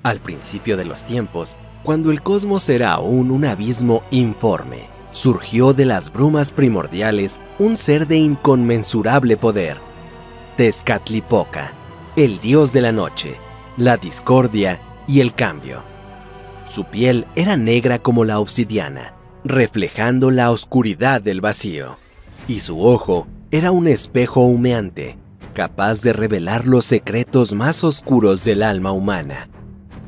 Al principio de los tiempos, cuando el cosmos era aún un abismo informe, surgió de las brumas primordiales un ser de inconmensurable poder, Tezcatlipoca, el dios de la noche, la discordia y el cambio. Su piel era negra como la obsidiana, reflejando la oscuridad del vacío, y su ojo era un espejo humeante, capaz de revelar los secretos más oscuros del alma humana.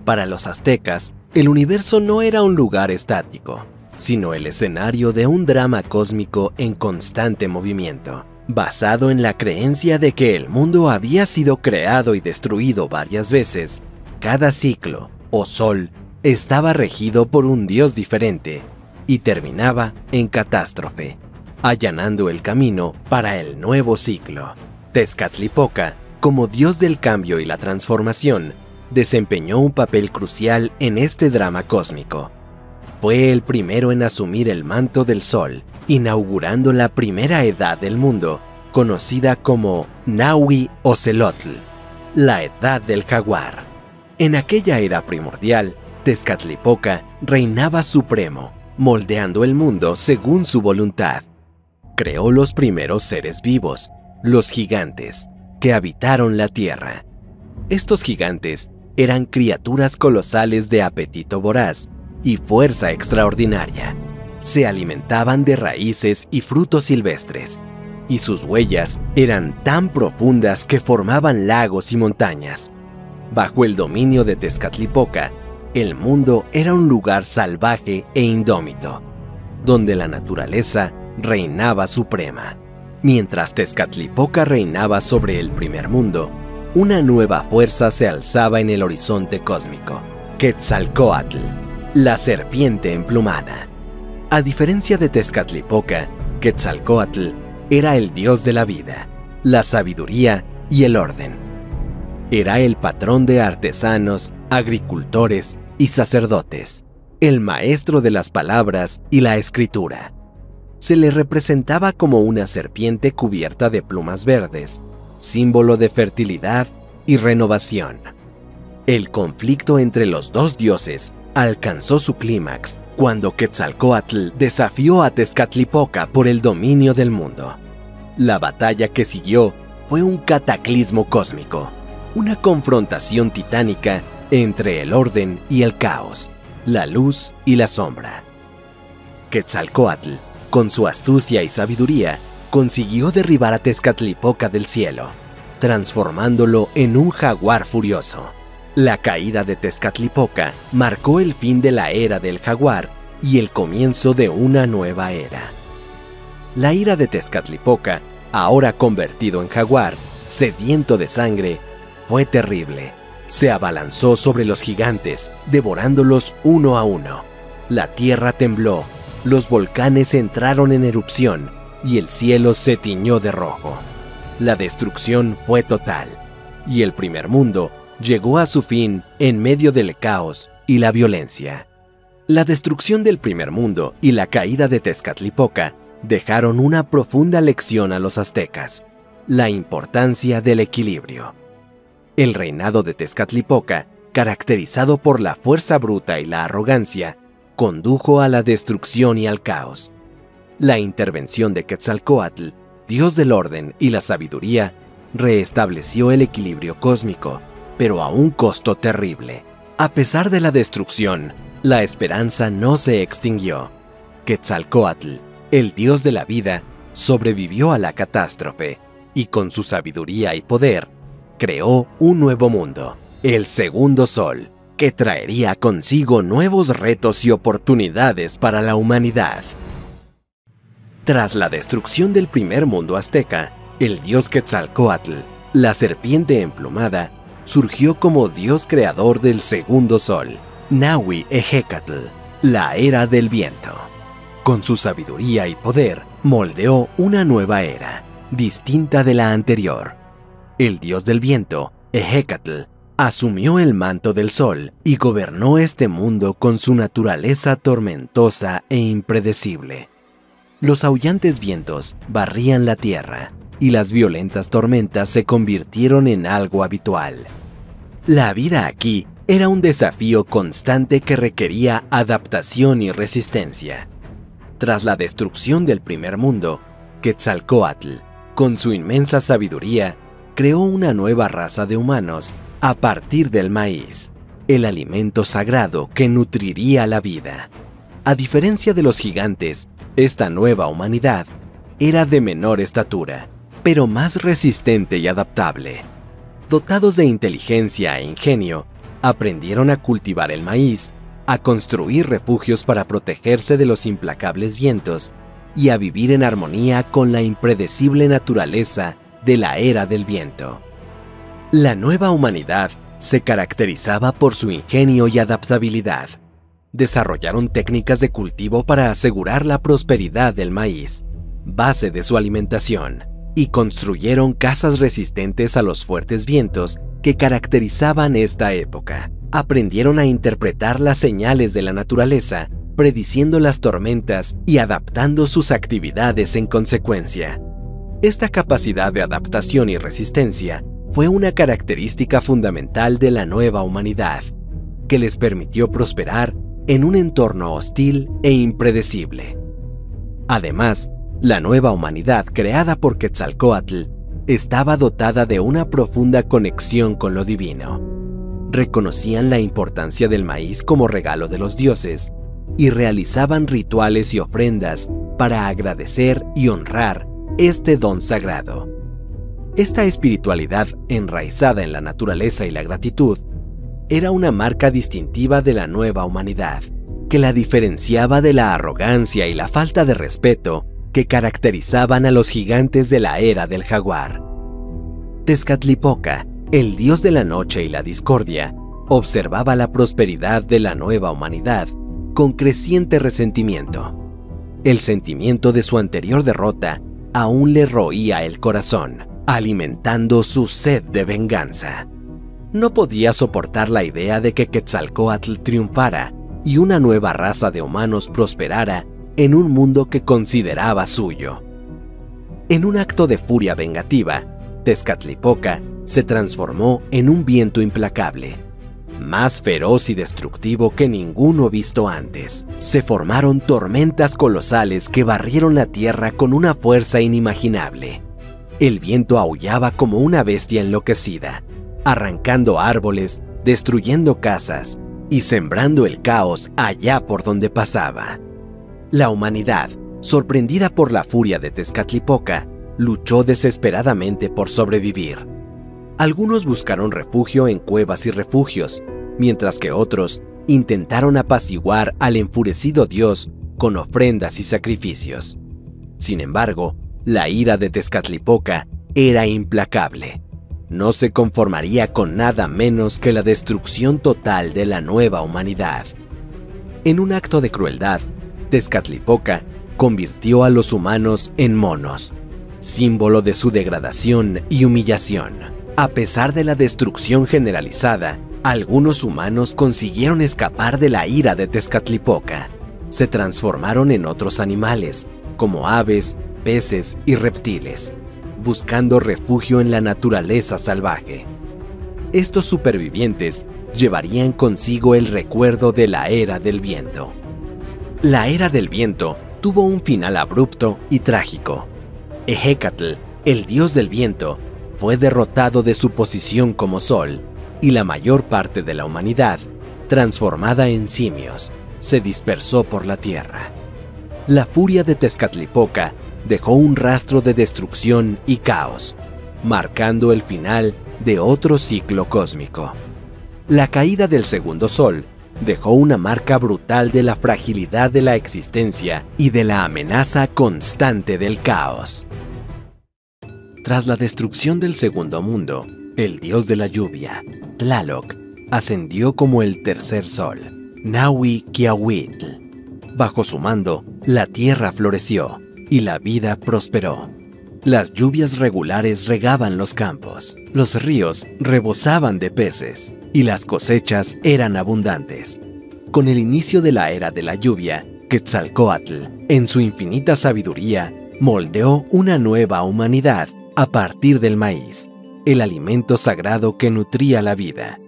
Para los aztecas, el universo no era un lugar estático, sino el escenario de un drama cósmico en constante movimiento, basado en la creencia de que el mundo había sido creado y destruido varias veces. Cada ciclo, o sol, estaba regido por un dios diferente y terminaba en catástrofe, allanando el camino para el nuevo ciclo. Tezcatlipoca, como dios del cambio y la transformación, desempeñó un papel crucial en este drama cósmico. Fue el primero en asumir el manto del sol, inaugurando la primera edad del mundo, conocida como Nahui Ocelotl, la edad del jaguar. En aquella era primordial, Tezcatlipoca reinaba supremo, moldeando el mundo según su voluntad. Creó los primeros seres vivos, los gigantes, que habitaron la tierra. Estos gigantes eran criaturas colosales de apetito voraz y fuerza extraordinaria. Se alimentaban de raíces y frutos silvestres, y sus huellas eran tan profundas que formaban lagos y montañas. Bajo el dominio de Tezcatlipoca, el mundo era un lugar salvaje e indómito, donde la naturaleza reinaba suprema. Mientras Tezcatlipoca reinaba sobre el primer mundo, una nueva fuerza se alzaba en el horizonte cósmico: Quetzalcóatl, la serpiente emplumada. A diferencia de Tezcatlipoca, Quetzalcóatl era el dios de la vida, la sabiduría y el orden. Era el patrón de artesanos, agricultores y sacerdotes, el maestro de las palabras y la escritura. Se le representaba como una serpiente cubierta de plumas verdes, símbolo de fertilidad y renovación. El conflicto entre los dos dioses alcanzó su clímax cuando Quetzalcóatl desafió a Tezcatlipoca por el dominio del mundo. La batalla que siguió fue un cataclismo cósmico, una confrontación titánica entre el orden y el caos, la luz y la sombra. Quetzalcóatl, con su astucia y sabiduría, consiguió derribar a Tezcatlipoca del cielo, transformándolo en un jaguar furioso. La caída de Tezcatlipoca marcó el fin de la era del jaguar y el comienzo de una nueva era. La ira de Tezcatlipoca, ahora convertido en jaguar, sediento de sangre, fue terrible. Se abalanzó sobre los gigantes, devorándolos uno a uno. La tierra tembló, los volcanes entraron en erupción y el cielo se tiñó de rojo. La destrucción fue total, y el primer mundo llegó a su fin en medio del caos y la violencia. La destrucción del primer mundo y la caída de Tezcatlipoca dejaron una profunda lección a los aztecas: la importancia del equilibrio. El reinado de Tezcatlipoca, caracterizado por la fuerza bruta y la arrogancia, condujo a la destrucción y al caos. La intervención de Quetzalcóatl, dios del orden y la sabiduría, reestableció el equilibrio cósmico, pero a un costo terrible. A pesar de la destrucción, la esperanza no se extinguió. Quetzalcóatl, el dios de la vida, sobrevivió a la catástrofe y con su sabiduría y poder, creó un nuevo mundo, el segundo sol, que traería consigo nuevos retos y oportunidades para la humanidad. Tras la destrucción del primer mundo azteca, el dios Quetzalcóatl, la serpiente emplumada, surgió como dios creador del segundo sol, Nahui Ejecatl, la era del viento. Con su sabiduría y poder, moldeó una nueva era, distinta de la anterior. El dios del viento, Ejecatl, asumió el manto del sol y gobernó este mundo con su naturaleza tormentosa e impredecible. Los aullantes vientos barrían la tierra y las violentas tormentas se convirtieron en algo habitual. La vida aquí Era un desafío constante que requería adaptación y resistencia. Tras la destrucción del primer mundo, Quetzalcóatl, con su inmensa sabiduría, creó una nueva raza de humanos a partir del maíz, el alimento sagrado que nutriría la vida. A diferencia de los gigantes, esta nueva humanidad era de menor estatura, pero más resistente y adaptable. Dotados de inteligencia e ingenio, aprendieron a cultivar el maíz, a construir refugios para protegerse de los implacables vientos y a vivir en armonía con la impredecible naturaleza de la era del viento. La nueva humanidad se caracterizaba por su ingenio y adaptabilidad. Desarrollaron técnicas de cultivo para asegurar la prosperidad del maíz, base de su alimentación, y construyeron casas resistentes a los fuertes vientos que caracterizaban esta época. Aprendieron a interpretar las señales de la naturaleza, prediciendo las tormentas y adaptando sus actividades en consecuencia. Esta capacidad de adaptación y resistencia fue una característica fundamental de la nueva humanidad, que les permitió prosperar en un entorno hostil e impredecible. Además, la nueva humanidad creada por Quetzalcóatl estaba dotada de una profunda conexión con lo divino. Reconocían la importancia del maíz como regalo de los dioses y realizaban rituales y ofrendas para agradecer y honrar este don sagrado. Esta espiritualidad enraizada en la naturaleza y la gratitud era una marca distintiva de la nueva humanidad, que la diferenciaba de la arrogancia y la falta de respeto que caracterizaban a los gigantes de la era del jaguar. Tezcatlipoca, el dios de la noche y la discordia, observaba la prosperidad de la nueva humanidad con creciente resentimiento. El sentimiento de su anterior derrota aún le roía el corazón, alimentando su sed de venganza. No podía soportar la idea de que Quetzalcóatl triunfara y una nueva raza de humanos prosperara en un mundo que consideraba suyo. En un acto de furia vengativa, Tezcatlipoca se transformó en un viento implacable, más feroz y destructivo que ninguno visto antes. Se formaron tormentas colosales que barrieron la tierra con una fuerza inimaginable. El viento aullaba como una bestia enloquecida, arrancando árboles, destruyendo casas y sembrando el caos allá por donde pasaba. La humanidad, sorprendida por la furia de Tezcatlipoca, luchó desesperadamente por sobrevivir. Algunos buscaron refugio en cuevas y refugios, mientras que otros intentaron apaciguar al enfurecido dios con ofrendas y sacrificios. Sin embargo, la ira de Tezcatlipoca era implacable. No se conformaría con nada menos que la destrucción total de la nueva humanidad. En un acto de crueldad, Tezcatlipoca convirtió a los humanos en monos, símbolo de su degradación y humillación. A pesar de la destrucción generalizada, algunos humanos consiguieron escapar de la ira de Tezcatlipoca. Se transformaron en otros animales, como aves, peces y reptiles, buscando refugio en la naturaleza salvaje. Estos supervivientes llevarían consigo el recuerdo de la Era del Viento. La Era del Viento tuvo un final abrupto y trágico. Ejecatl, el dios del viento, fue derrotado de su posición como sol, y la mayor parte de la humanidad, transformada en simios, se dispersó por la tierra. La furia de Tezcatlipoca dejó un rastro de destrucción y caos, marcando el final de otro ciclo cósmico. La caída del segundo sol dejó una marca brutal de la fragilidad de la existencia y de la amenaza constante del caos. Tras la destrucción del segundo mundo, el dios de la lluvia, Tlaloc, ascendió como el tercer sol, Nahui-Kiahuitl. Bajo su mando, la tierra floreció y la vida prosperó. Las lluvias regulares regaban los campos, los ríos rebosaban de peces y las cosechas eran abundantes. Con el inicio de la era de la lluvia, Quetzalcóatl, en su infinita sabiduría, moldeó una nueva humanidad a partir del maíz, el alimento sagrado que nutría la vida.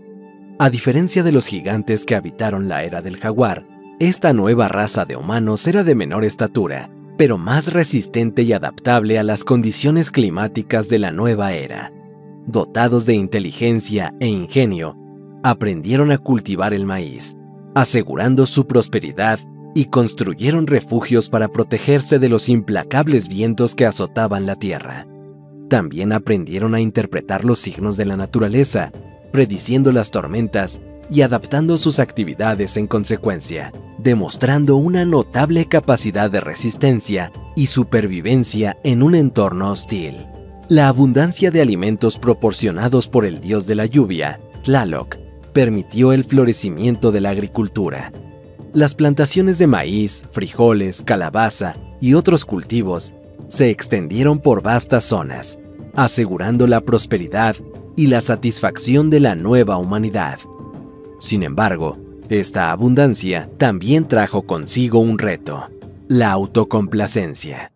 A diferencia de los gigantes que habitaron la era del jaguar, esta nueva raza de humanos era de menor estatura, pero más resistente y adaptable a las condiciones climáticas de la nueva era. Dotados de inteligencia e ingenio, aprendieron a cultivar el maíz, asegurando su prosperidad, y construyeron refugios para protegerse de los implacables vientos que azotaban la tierra. También aprendieron a interpretar los signos de la naturaleza, prediciendo las tormentas y adaptando sus actividades en consecuencia, demostrando una notable capacidad de resistencia y supervivencia en un entorno hostil. La abundancia de alimentos proporcionados por el dios de la lluvia, Tlaloc, permitió el florecimiento de la agricultura. Las plantaciones de maíz, frijoles, calabaza y otros cultivos se extendieron por vastas zonas, asegurando la prosperidad y la satisfacción de la nueva humanidad. Sin embargo, esta abundancia también trajo consigo un reto: la autocomplacencia.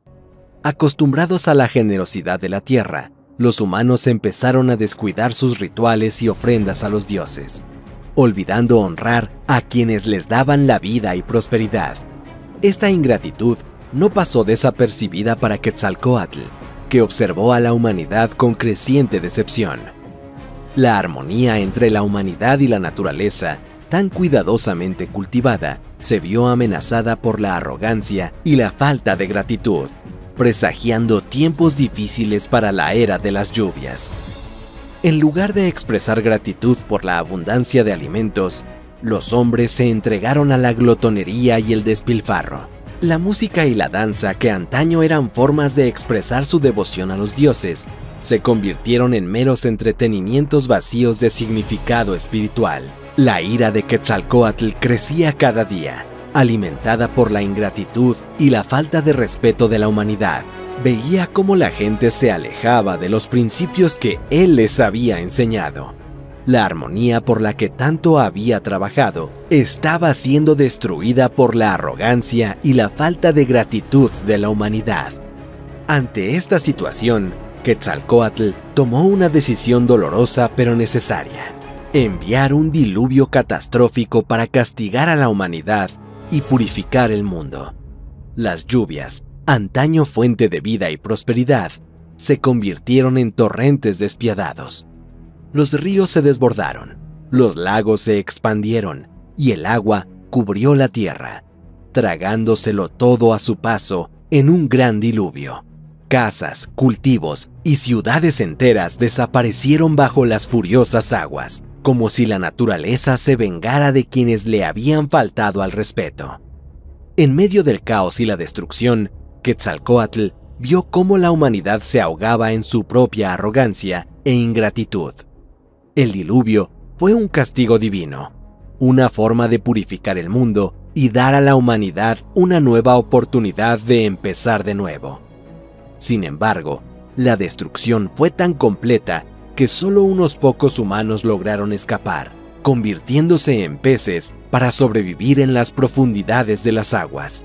Acostumbrados a la generosidad de la tierra, los humanos empezaron a descuidar sus rituales y ofrendas a los dioses, olvidando honrar a quienes les daban la vida y prosperidad. Esta ingratitud no pasó desapercibida para Quetzalcóatl, que observó a la humanidad con creciente decepción. La armonía entre la humanidad y la naturaleza, tan cuidadosamente cultivada, se vio amenazada por la arrogancia y la falta de gratitud, presagiando tiempos difíciles para la era de las lluvias. En lugar de expresar gratitud por la abundancia de alimentos, los hombres se entregaron a la glotonería y el despilfarro. La música y la danza, que antaño eran formas de expresar su devoción a los dioses, se convirtieron en meros entretenimientos vacíos de significado espiritual. La ira de Quetzalcóatl crecía cada día, alimentada por la ingratitud y la falta de respeto de la humanidad. Veía cómo la gente se alejaba de los principios que él les había enseñado. La armonía por la que tanto había trabajado estaba siendo destruida por la arrogancia y la falta de gratitud de la humanidad. Ante esta situación, Quetzalcóatl tomó una decisión dolorosa pero necesaria: enviar un diluvio catastrófico para castigar a la humanidad y purificar el mundo. Las lluvias, antaño fuente de vida y prosperidad, se convirtieron en torrentes despiadados. Los ríos se desbordaron, los lagos se expandieron y el agua cubrió la tierra, tragándoselo todo a su paso en un gran diluvio. Casas, cultivos y ciudades enteras desaparecieron bajo las furiosas aguas, como si la naturaleza se vengara de quienes le habían faltado al respeto. En medio del caos y la destrucción, Quetzalcóatl vio cómo la humanidad se ahogaba en su propia arrogancia e ingratitud. El diluvio fue un castigo divino, una forma de purificar el mundo y dar a la humanidad una nueva oportunidad de empezar de nuevo. Sin embargo, la destrucción fue tan completa que solo unos pocos humanos lograron escapar, convirtiéndose en peces para sobrevivir en las profundidades de las aguas.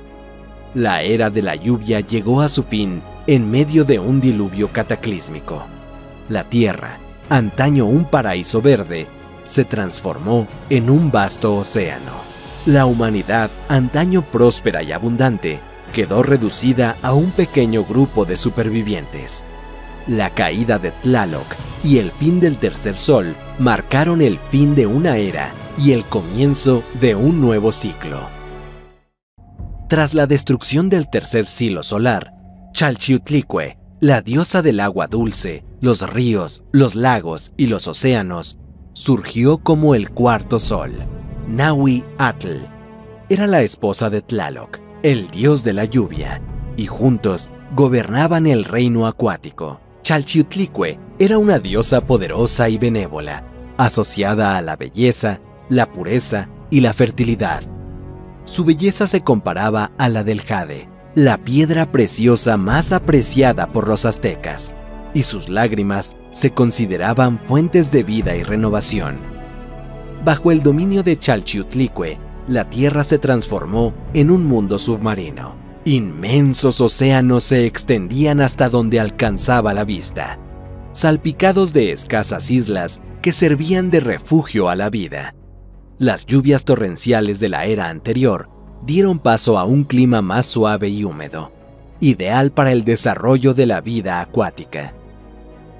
La era de la lluvia llegó a su fin en medio de un diluvio cataclísmico. La tierra, antaño un paraíso verde, se transformó en un vasto océano. La humanidad, antaño próspera y abundante, quedó reducida a un pequeño grupo de supervivientes. La caída de Tlaloc y el fin del tercer sol marcaron el fin de una era y el comienzo de un nuevo ciclo. Tras la destrucción del tercer silo solar, Chalchiuhtlicue, la diosa del agua dulce, los ríos, los lagos y los océanos, surgió como el cuarto sol, Nahui-atl. Era la esposa de Tlaloc, el dios de la lluvia, y juntos gobernaban el reino acuático. Chalchiuhtlicue era una diosa poderosa y benévola, asociada a la belleza, la pureza y la fertilidad. Su belleza se comparaba a la del jade, la piedra preciosa más apreciada por los aztecas, y sus lágrimas se consideraban fuentes de vida y renovación. Bajo el dominio de Chalchiuhtlicue, la tierra se transformó en un mundo submarino. Inmensos océanos se extendían hasta donde alcanzaba la vista, salpicados de escasas islas que servían de refugio a la vida. Las lluvias torrenciales de la era anterior dieron paso a un clima más suave y húmedo, ideal para el desarrollo de la vida acuática.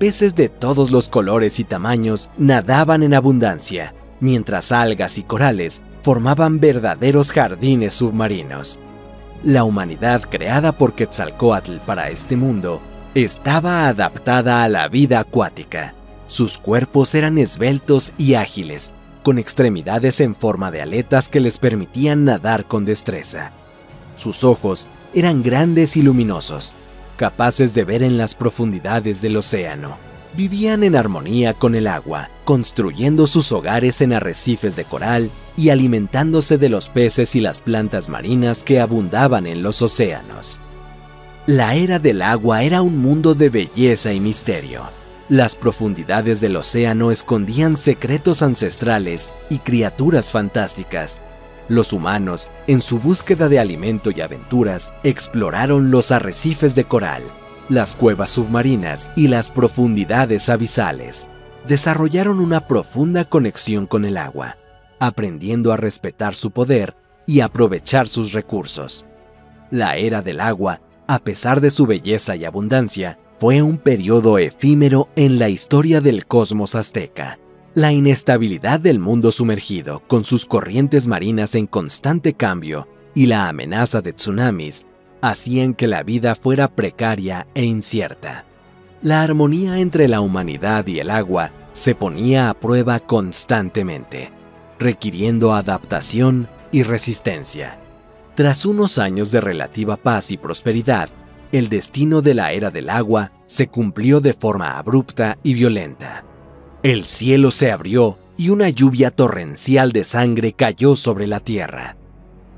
Peces de todos los colores y tamaños nadaban en abundancia, mientras algas y corales formaban verdaderos jardines submarinos. La humanidad creada por Quetzalcóatl para este mundo estaba adaptada a la vida acuática. Sus cuerpos eran esbeltos y ágiles, con extremidades en forma de aletas que les permitían nadar con destreza. Sus ojos eran grandes y luminosos, capaces de ver en las profundidades del océano. Vivían en armonía con el agua, construyendo sus hogares en arrecifes de coral y alimentándose de los peces y las plantas marinas que abundaban en los océanos. La era del agua era un mundo de belleza y misterio. Las profundidades del océano escondían secretos ancestrales y criaturas fantásticas. Los humanos, en su búsqueda de alimento y aventuras, exploraron los arrecifes de coral, las cuevas submarinas y las profundidades abisales. Desarrollaron una profunda conexión con el agua, aprendiendo a respetar su poder y aprovechar sus recursos. La era del agua, a pesar de su belleza y abundancia, fue un periodo efímero en la historia del cosmos azteca. La inestabilidad del mundo sumergido, con sus corrientes marinas en constante cambio, y la amenaza de tsunamis, hacían que la vida fuera precaria e incierta. La armonía entre la humanidad y el agua se ponía a prueba constantemente, requiriendo adaptación y resistencia. Tras unos años de relativa paz y prosperidad, el destino de la era del agua se cumplió de forma abrupta y violenta. El cielo se abrió y una lluvia torrencial de sangre cayó sobre la tierra.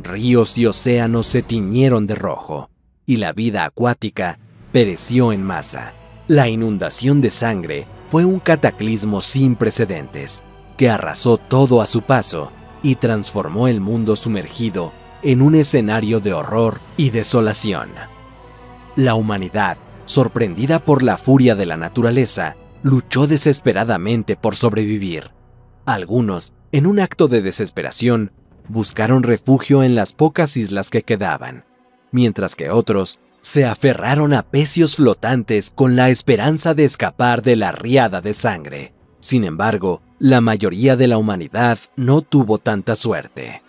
Ríos y océanos se tiñeron de rojo, y la vida acuática pereció en masa. La inundación de sangre fue un cataclismo sin precedentes, que arrasó todo a su paso y transformó el mundo sumergido en un escenario de horror y desolación. La humanidad, sorprendida por la furia de la naturaleza, luchó desesperadamente por sobrevivir. Algunos, en un acto de desesperación, buscaron refugio en las pocas islas que quedaban, mientras que otros se aferraron a pecios flotantes con la esperanza de escapar de la riada de sangre. Sin embargo, la mayoría de la humanidad no tuvo tanta suerte.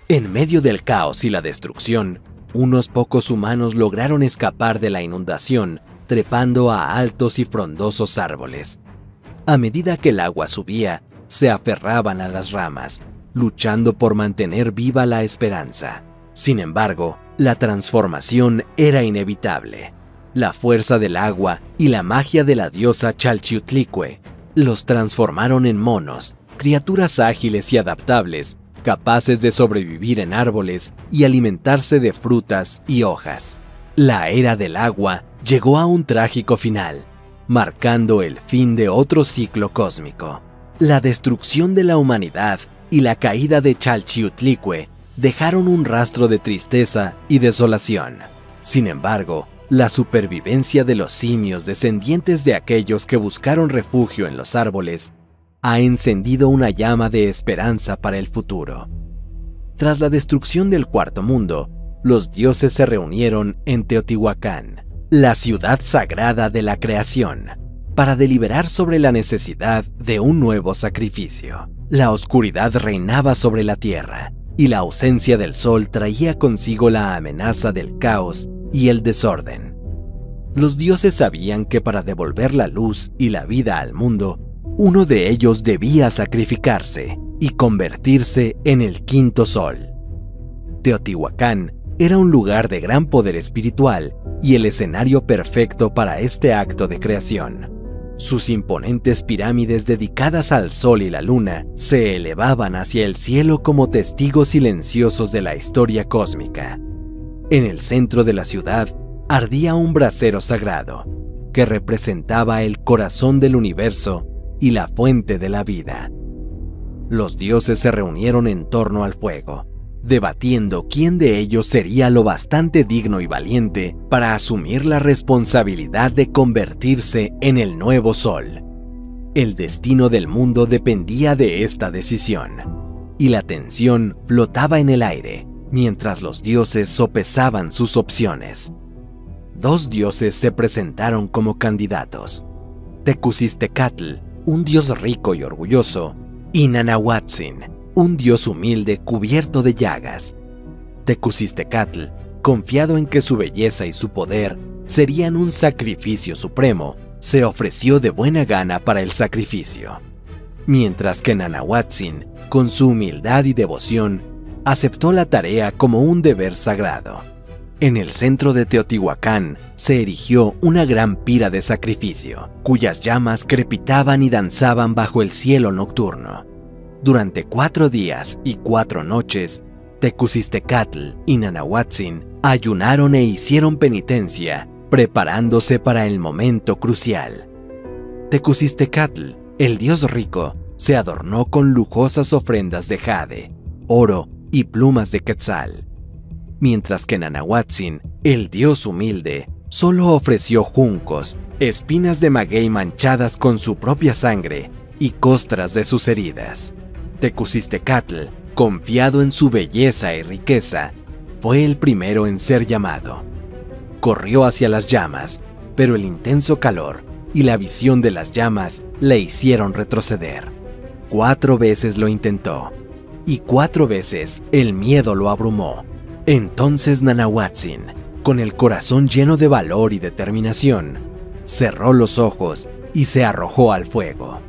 En medio del caos y la destrucción, unos pocos humanos lograron escapar de la inundación trepando a altos y frondosos árboles. A medida que el agua subía, se aferraban a las ramas, luchando por mantener viva la esperanza. Sin embargo, la transformación era inevitable. La fuerza del agua y la magia de la diosa Chalchiutlicue los transformaron en monos, criaturas ágiles y adaptables, capaces de sobrevivir en árboles y alimentarse de frutas y hojas. La era del agua llegó a un trágico final, marcando el fin de otro ciclo cósmico. La destrucción de la humanidad y la caída de Chalchiutlicue dejaron un rastro de tristeza y desolación. Sin embargo, la supervivencia de los simios descendientes de aquellos que buscaron refugio en los árboles ha encendido una llama de esperanza para el futuro. Tras la destrucción del Cuarto Mundo, los dioses se reunieron en Teotihuacán, la ciudad sagrada de la creación, para deliberar sobre la necesidad de un nuevo sacrificio. La oscuridad reinaba sobre la tierra, y la ausencia del sol traía consigo la amenaza del caos y el desorden. Los dioses sabían que para devolver la luz y la vida al mundo, uno de ellos debía sacrificarse y convertirse en el quinto sol. Teotihuacán era un lugar de gran poder espiritual y el escenario perfecto para este acto de creación. Sus imponentes pirámides dedicadas al sol y la luna se elevaban hacia el cielo como testigos silenciosos de la historia cósmica. En el centro de la ciudad ardía un brasero sagrado, que representaba el corazón del universo y la fuente de la vida. Los dioses se reunieron en torno al fuego, debatiendo quién de ellos sería lo bastante digno y valiente para asumir la responsabilidad de convertirse en el nuevo sol. El destino del mundo dependía de esta decisión, y la tensión flotaba en el aire mientras los dioses sopesaban sus opciones. Dos dioses se presentaron como candidatos: Tecusistecatl, un dios rico y orgulloso, y Nanahuatzin, un dios humilde cubierto de llagas. Tecusistecatl, confiado en que su belleza y su poder serían un sacrificio supremo, se ofreció de buena gana para el sacrificio, mientras que Nanahuatzin, con su humildad y devoción, aceptó la tarea como un deber sagrado. En el centro de Teotihuacán se erigió una gran pira de sacrificio, cuyas llamas crepitaban y danzaban bajo el cielo nocturno. Durante 4 días y 4 noches, Tecusistecatl y Nanahuatzin ayunaron e hicieron penitencia, preparándose para el momento crucial. Tecusistecatl, el dios rico, se adornó con lujosas ofrendas de jade, oro y plumas de quetzal, mientras que Nanahuatzin, el dios humilde, solo ofreció juncos, espinas de maguey manchadas con su propia sangre y costras de sus heridas. Tecusistecatl, confiado en su belleza y riqueza, fue el primero en ser llamado. Corrió hacia las llamas, pero el intenso calor y la visión de las llamas le hicieron retroceder. 4 veces lo intentó, y 4 veces el miedo lo abrumó. Entonces Nanahuatzin, con el corazón lleno de valor y determinación, cerró los ojos y se arrojó al fuego.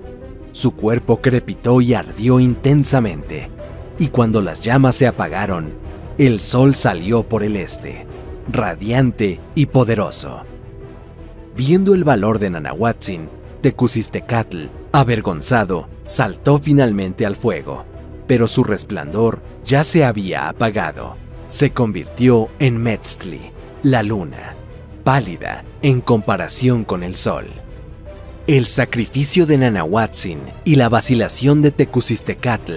Su cuerpo crepitó y ardió intensamente, y cuando las llamas se apagaron, el sol salió por el este, radiante y poderoso. Viendo el valor de Nanahuatzin, Tecusistecatl, avergonzado, saltó finalmente al fuego, pero su resplandor ya se había apagado. Se convirtió en Metztli, la luna, pálida en comparación con el sol. El sacrificio de Nanahuatzin y la vacilación de Tecusistecatl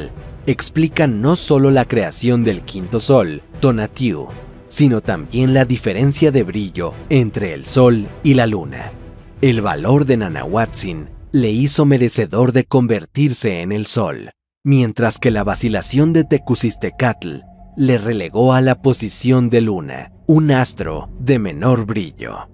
explican no solo la creación del quinto sol, Tonatiuh, sino también la diferencia de brillo entre el sol y la luna. El valor de Nanahuatzin le hizo merecedor de convertirse en el sol, mientras que la vacilación de Tecusistecatl le relegó a la posición de luna, un astro de menor brillo.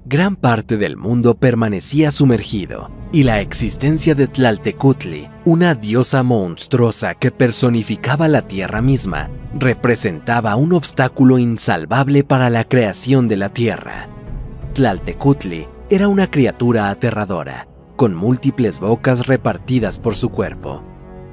Gran parte del mundo permanecía sumergido, y la existencia de Tlaltecutli, una diosa monstruosa que personificaba la tierra misma, representaba un obstáculo insalvable para la creación de la tierra. Tlaltecutli era una criatura aterradora, con múltiples bocas repartidas por su cuerpo,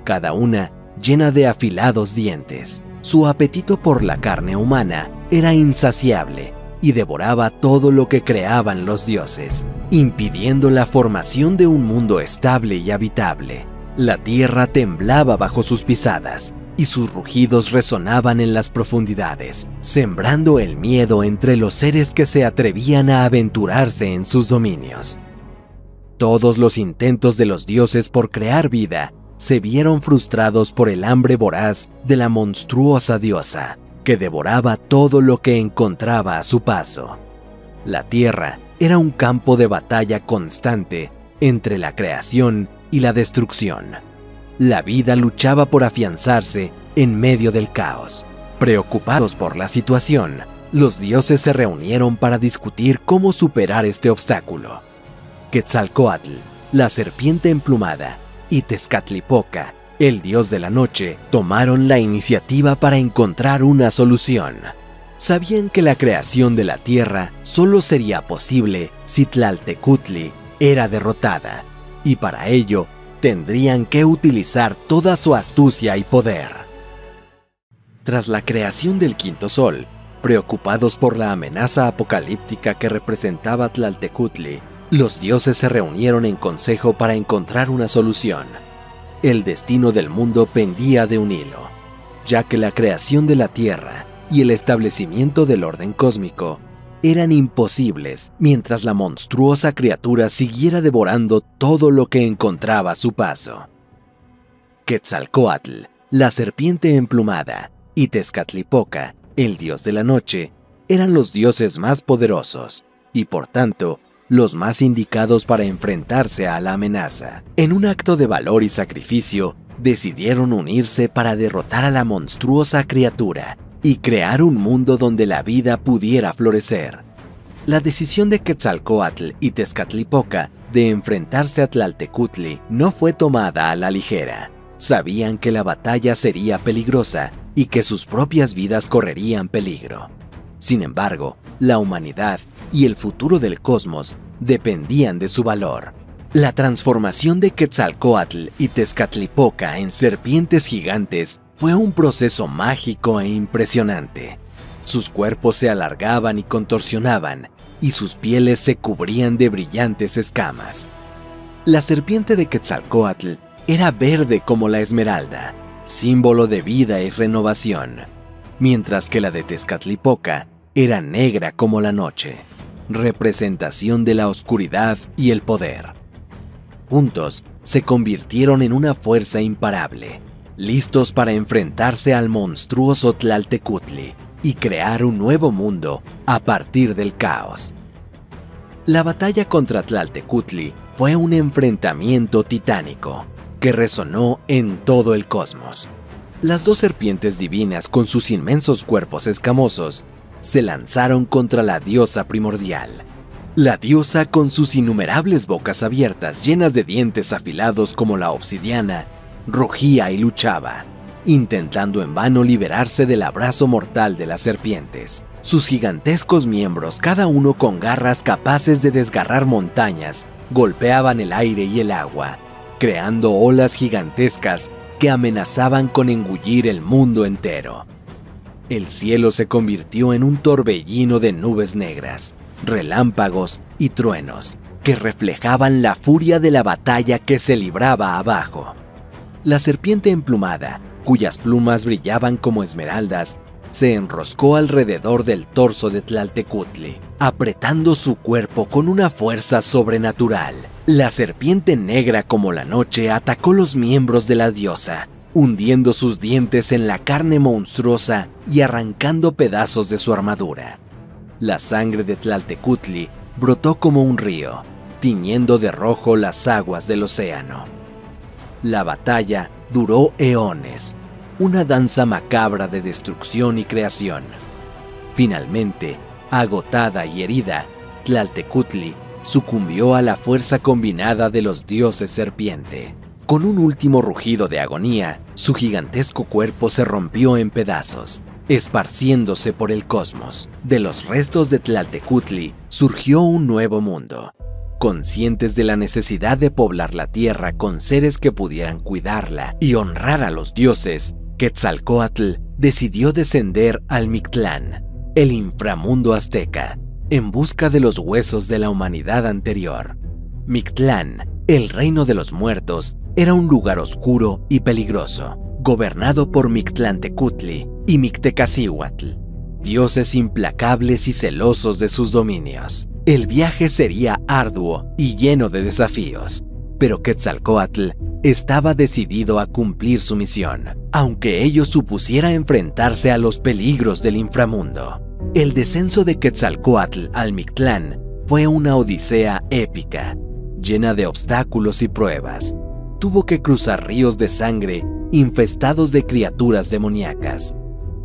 cada una llena de afilados dientes. Su apetito por la carne humana era insaciable y devoraba todo lo que creaban los dioses, impidiendo la formación de un mundo estable y habitable. La tierra temblaba bajo sus pisadas y sus rugidos resonaban en las profundidades, sembrando el miedo entre los seres que se atrevían a aventurarse en sus dominios. Todos los intentos de los dioses por crear vida se vieron frustrados por el hambre voraz de la monstruosa diosa, que devoraba todo lo que encontraba a su paso. La tierra era un campo de batalla constante entre la creación y la destrucción. La vida luchaba por afianzarse en medio del caos. Preocupados por la situación, los dioses se reunieron para discutir cómo superar este obstáculo. Quetzalcóatl, la serpiente emplumada, y Tezcatlipoca, el dios de la noche, tomaron la iniciativa para encontrar una solución. Sabían que la creación de la tierra solo sería posible si Tlaltecutli era derrotada, y para ello tendrían que utilizar toda su astucia y poder. Tras la creación del quinto sol, preocupados por la amenaza apocalíptica que representaba Tlaltecutli, los dioses se reunieron en consejo para encontrar una solución. El destino del mundo pendía de un hilo, ya que la creación de la Tierra y el establecimiento del orden cósmico eran imposibles mientras la monstruosa criatura siguiera devorando todo lo que encontraba a su paso. Quetzalcóatl, la serpiente emplumada, y Tezcatlipoca, el dios de la noche, eran los dioses más poderosos, y por tanto, los más indicados para enfrentarse a la amenaza. En un acto de valor y sacrificio, decidieron unirse para derrotar a la monstruosa criatura y crear un mundo donde la vida pudiera florecer. La decisión de Quetzalcóatl y Tezcatlipoca de enfrentarse a Tlaltecutli no fue tomada a la ligera. Sabían que la batalla sería peligrosa y que sus propias vidas correrían peligro. Sin embargo, la humanidad y el futuro del cosmos dependían de su valor. La transformación de Quetzalcóatl y Tezcatlipoca en serpientes gigantes fue un proceso mágico e impresionante. Sus cuerpos se alargaban y contorsionaban, y sus pieles se cubrían de brillantes escamas. La serpiente de Quetzalcóatl era verde como la esmeralda, símbolo de vida y renovación, mientras que la de Tezcatlipoca era negra como la noche, representación de la oscuridad y el poder. Juntos se convirtieron en una fuerza imparable, listos para enfrentarse al monstruoso Tlaltecutli y crear un nuevo mundo a partir del caos. La batalla contra Tlaltecutli fue un enfrentamiento titánico que resonó en todo el cosmos. Las dos serpientes divinas con sus inmensos cuerpos escamosos se lanzaron contra la diosa primordial. La diosa, con sus innumerables bocas abiertas llenas de dientes afilados como la obsidiana, rugía y luchaba, intentando en vano liberarse del abrazo mortal de las serpientes. Sus gigantescos miembros, cada uno con garras capaces de desgarrar montañas, golpeaban el aire y el agua, creando olas gigantescas que amenazaban con engullir el mundo entero. El cielo se convirtió en un torbellino de nubes negras, relámpagos y truenos que reflejaban la furia de la batalla que se libraba abajo. La serpiente emplumada, cuyas plumas brillaban como esmeraldas, se enroscó alrededor del torso de Tlaltecutli, apretando su cuerpo con una fuerza sobrenatural. La serpiente negra como la noche atacó los miembros de la diosa, hundiendo sus dientes en la carne monstruosa y arrancando pedazos de su armadura. La sangre de Tlaltecutli brotó como un río, tiñendo de rojo las aguas del océano. La batalla duró eones, una danza macabra de destrucción y creación. Finalmente, agotada y herida, Tlaltecutli sucumbió a la fuerza combinada de los dioses serpiente. Con un último rugido de agonía, su gigantesco cuerpo se rompió en pedazos, esparciéndose por el cosmos. De los restos de Tlaltecutli surgió un nuevo mundo. Conscientes de la necesidad de poblar la tierra con seres que pudieran cuidarla y honrar a los dioses, Quetzalcóatl decidió descender al Mictlán, el inframundo azteca, en busca de los huesos de la humanidad anterior. Mictlán, el reino de los muertos, era un lugar oscuro y peligroso, gobernado por Mictlantecutli y Mictecacihuatl, dioses implacables y celosos de sus dominios. El viaje sería arduo y lleno de desafíos, pero Quetzalcóatl estaba decidido a cumplir su misión, aunque ello supusiera enfrentarse a los peligros del inframundo. El descenso de Quetzalcóatl al Mictlán fue una odisea épica, llena de obstáculos y pruebas. Tuvo que cruzar ríos de sangre infestados de criaturas demoníacas.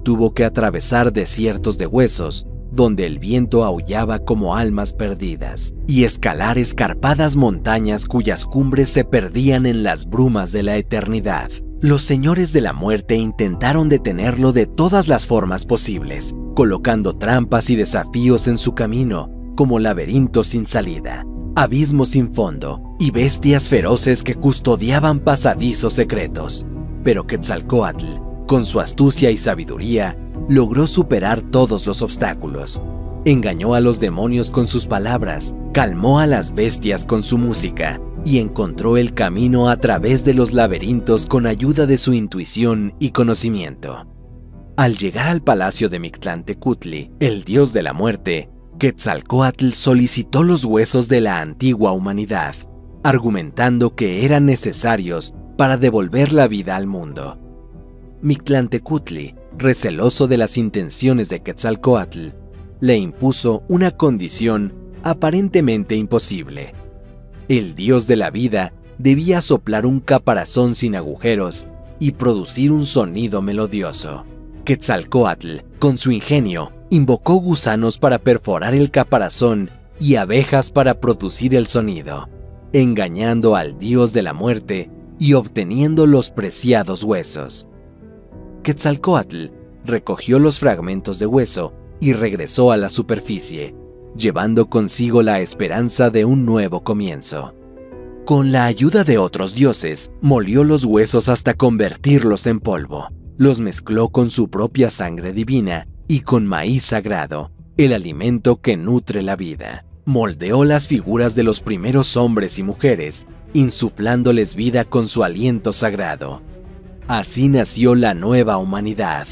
Tuvo que atravesar desiertos de huesos, donde el viento aullaba como almas perdidas, y escalar escarpadas montañas cuyas cumbres se perdían en las brumas de la eternidad. Los señores de la muerte intentaron detenerlo de todas las formas posibles, colocando trampas y desafíos en su camino, como laberintos sin salida, abismos sin fondo y bestias feroces que custodiaban pasadizos secretos. Pero Quetzalcóatl, con su astucia y sabiduría, logró superar todos los obstáculos. Engañó a los demonios con sus palabras, calmó a las bestias con su música y encontró el camino a través de los laberintos con ayuda de su intuición y conocimiento. Al llegar al palacio de Mictlantecutli, el dios de la muerte, Quetzalcóatl solicitó los huesos de la antigua humanidad, argumentando que eran necesarios para devolver la vida al mundo. Mictlantecutli, receloso de las intenciones de Quetzalcóatl, le impuso una condición aparentemente imposible. El dios de la vida debía soplar un caparazón sin agujeros y producir un sonido melodioso. Quetzalcóatl, con su ingenio, invocó gusanos para perforar el caparazón y abejas para producir el sonido, engañando al dios de la muerte y obteniendo los preciados huesos. Quetzalcóatl recogió los fragmentos de hueso y regresó a la superficie, llevando consigo la esperanza de un nuevo comienzo. Con la ayuda de otros dioses, molió los huesos hasta convertirlos en polvo. Los mezcló con su propia sangre divina y con maíz sagrado, el alimento que nutre la vida. Moldeó las figuras de los primeros hombres y mujeres, insuflándoles vida con su aliento sagrado. Así nació la nueva humanidad,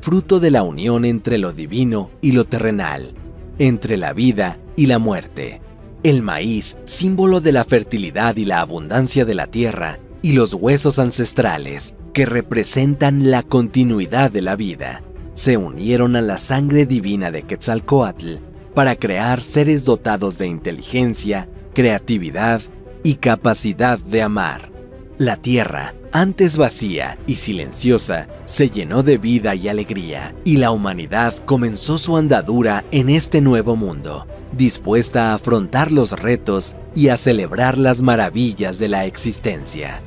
fruto de la unión entre lo divino y lo terrenal, entre la vida y la muerte. El maíz, símbolo de la fertilidad y la abundancia de la tierra, y los huesos ancestrales, que representan la continuidad de la vida, se unieron a la sangre divina de Quetzalcóatl para crear seres dotados de inteligencia, creatividad y capacidad de amar. La tierra, antes vacía y silenciosa, se llenó de vida y alegría, y la humanidad comenzó su andadura en este nuevo mundo, dispuesta a afrontar los retos y a celebrar las maravillas de la existencia.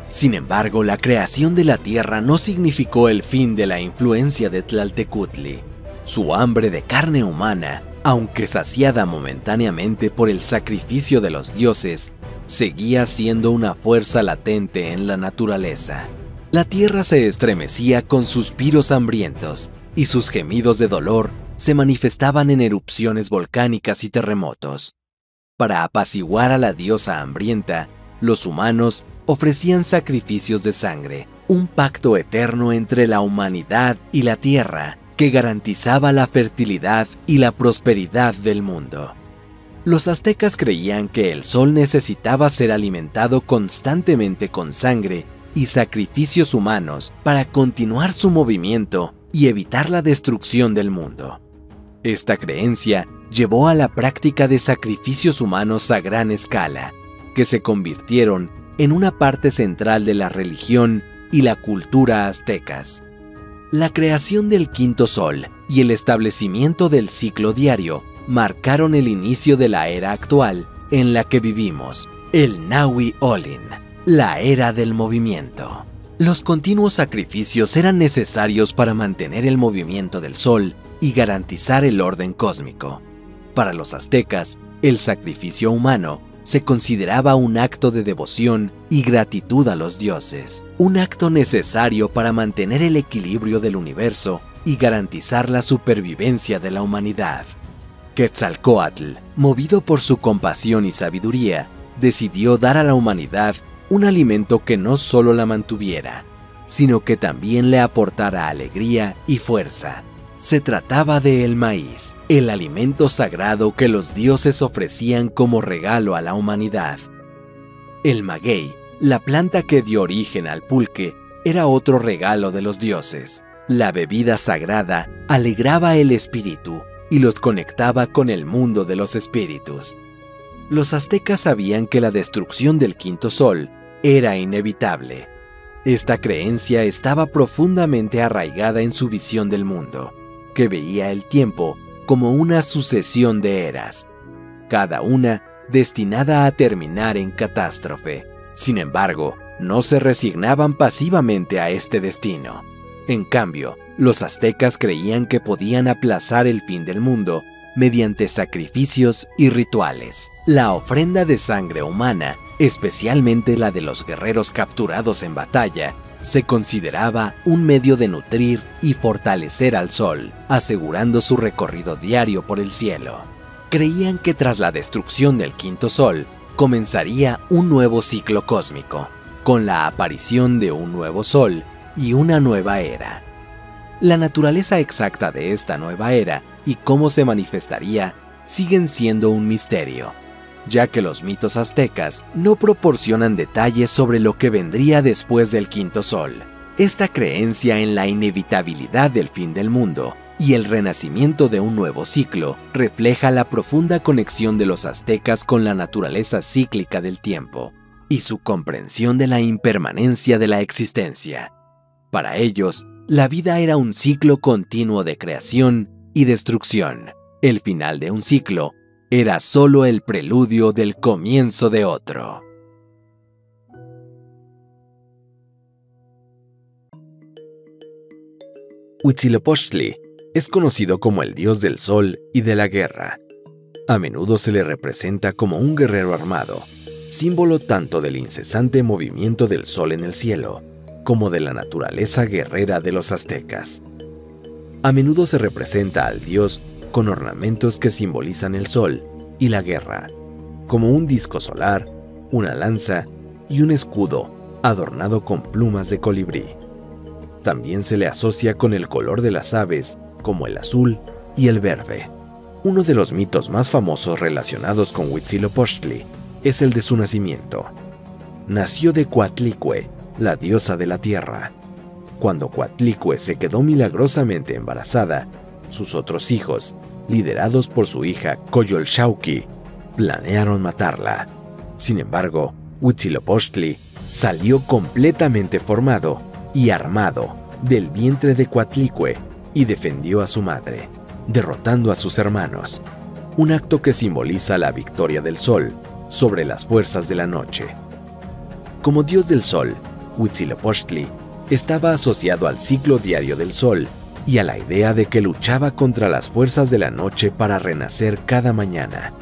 Sin embargo, la creación de la tierra no significó el fin de la influencia de Tlaltecutli. Su hambre de carne humana, aunque saciada momentáneamente por el sacrificio de los dioses, seguía siendo una fuerza latente en la naturaleza. La tierra se estremecía con suspiros hambrientos, y sus gemidos de dolor se manifestaban en erupciones volcánicas y terremotos. Para apaciguar a la diosa hambrienta, los humanos ofrecían sacrificios de sangre, un pacto eterno entre la humanidad y la tierra que garantizaba la fertilidad y la prosperidad del mundo. Los aztecas creían que el sol necesitaba ser alimentado constantemente con sangre y sacrificios humanos para continuar su movimiento y evitar la destrucción del mundo. Esta creencia llevó a la práctica de sacrificios humanos a gran escala, que se convirtieron en una parte central de la religión y la cultura aztecas. La creación del quinto sol y el establecimiento del ciclo diario marcaron el inicio de la era actual en la que vivimos, el Nahui Olin, la era del movimiento. Los continuos sacrificios eran necesarios para mantener el movimiento del sol y garantizar el orden cósmico. Para los aztecas, el sacrificio humano se consideraba un acto de devoción y gratitud a los dioses, un acto necesario para mantener el equilibrio del universo y garantizar la supervivencia de la humanidad. Quetzalcóatl, movido por su compasión y sabiduría, decidió dar a la humanidad un alimento que no solo la mantuviera, sino que también le aportara alegría y fuerza. Se trataba de el maíz, el alimento sagrado que los dioses ofrecían como regalo a la humanidad. El maguey, la planta que dio origen al pulque, era otro regalo de los dioses. La bebida sagrada alegraba el espíritu y los conectaba con el mundo de los espíritus. Los aztecas sabían que la destrucción del quinto sol era inevitable. Esta creencia estaba profundamente arraigada en su visión del mundo, que veía el tiempo como una sucesión de eras, cada una destinada a terminar en catástrofe. Sin embargo, no se resignaban pasivamente a este destino. En cambio, los aztecas creían que podían aplazar el fin del mundo mediante sacrificios y rituales. La ofrenda de sangre humana, especialmente la de los guerreros capturados en batalla, se consideraba un medio de nutrir y fortalecer al sol, asegurando su recorrido diario por el cielo. Creían que tras la destrucción del quinto sol, comenzaría un nuevo ciclo cósmico, con la aparición de un nuevo sol y una nueva era. La naturaleza exacta de esta nueva era y cómo se manifestaría siguen siendo un misterio, ya que los mitos aztecas no proporcionan detalles sobre lo que vendría después del quinto sol. Esta creencia en la inevitabilidad del fin del mundo y el renacimiento de un nuevo ciclo refleja la profunda conexión de los aztecas con la naturaleza cíclica del tiempo y su comprensión de la impermanencia de la existencia. Para ellos, la vida era un ciclo continuo de creación y destrucción. El final de un ciclo era solo el preludio del comienzo de otro. Huitzilopochtli es conocido como el dios del sol y de la guerra. A menudo se le representa como un guerrero armado, símbolo tanto del incesante movimiento del sol en el cielo, como de la naturaleza guerrera de los aztecas. A menudo se representa al dios con ornamentos que simbolizan el sol y la guerra, como un disco solar, una lanza y un escudo adornado con plumas de colibrí. También se le asocia con el color de las aves, como el azul y el verde. Uno de los mitos más famosos relacionados con Huitzilopochtli es el de su nacimiento. Nació de Coatlicue, la diosa de la tierra. Cuando Coatlicue se quedó milagrosamente embarazada, sus otros hijos, liderados por su hija Coyolxauhqui, planearon matarla. Sin embargo, Huitzilopochtli salió completamente formado y armado del vientre de Coatlicue y defendió a su madre, derrotando a sus hermanos, un acto que simboliza la victoria del sol sobre las fuerzas de la noche. Como dios del sol, Huitzilopochtli estaba asociado al ciclo diario del sol y a la idea de que luchaba contra las fuerzas de la noche para renacer cada mañana.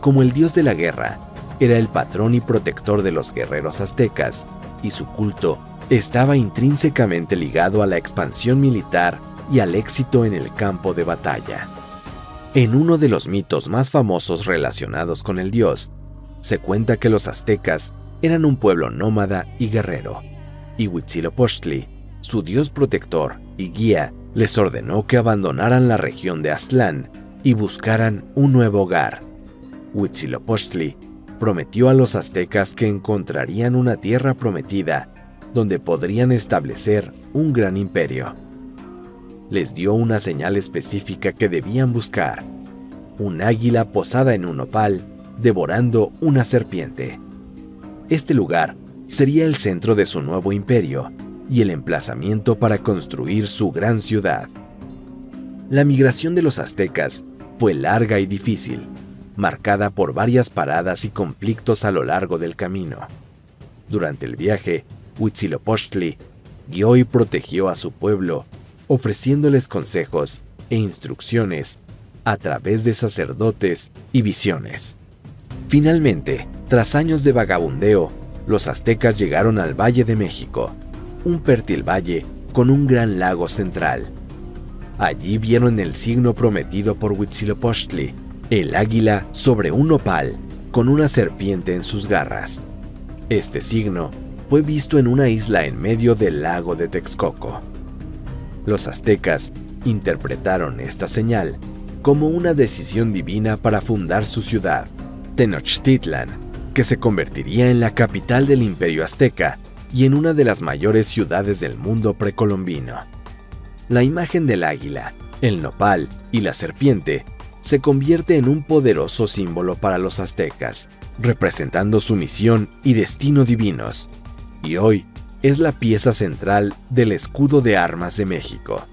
Como el dios de la guerra, era el patrón y protector de los guerreros aztecas, y su culto estaba intrínsecamente ligado a la expansión militar y al éxito en el campo de batalla. En uno de los mitos más famosos relacionados con el dios, se cuenta que los aztecas eran un pueblo nómada y guerrero, y Huitzilopochtli, su dios protector y guía, les ordenó que abandonaran la región de Aztlán y buscaran un nuevo hogar. Huitzilopochtli prometió a los aztecas que encontrarían una tierra prometida donde podrían establecer un gran imperio. Les dio una señal específica que debían buscar: un águila posada en un nopal, devorando una serpiente. Este lugar sería el centro de su nuevo imperio y el emplazamiento para construir su gran ciudad. La migración de los aztecas fue larga y difícil, marcada por varias paradas y conflictos a lo largo del camino. Durante el viaje, Huitzilopochtli guió y protegió a su pueblo, ofreciéndoles consejos e instrucciones a través de sacerdotes y visiones. Finalmente, tras años de vagabundeo, los aztecas llegaron al Valle de México, un fértil valle con un gran lago central. Allí vieron el signo prometido por Huitzilopochtli, el águila sobre un nopal con una serpiente en sus garras. Este signo fue visto en una isla en medio del lago de Texcoco. Los aztecas interpretaron esta señal como una decisión divina para fundar su ciudad, Tenochtitlan, que se convertiría en la capital del Imperio Azteca y en una de las mayores ciudades del mundo precolombino. La imagen del águila, el nopal y la serpiente se convierte en un poderoso símbolo para los aztecas, representando su misión y destino divinos, y hoy es la pieza central del escudo de armas de México.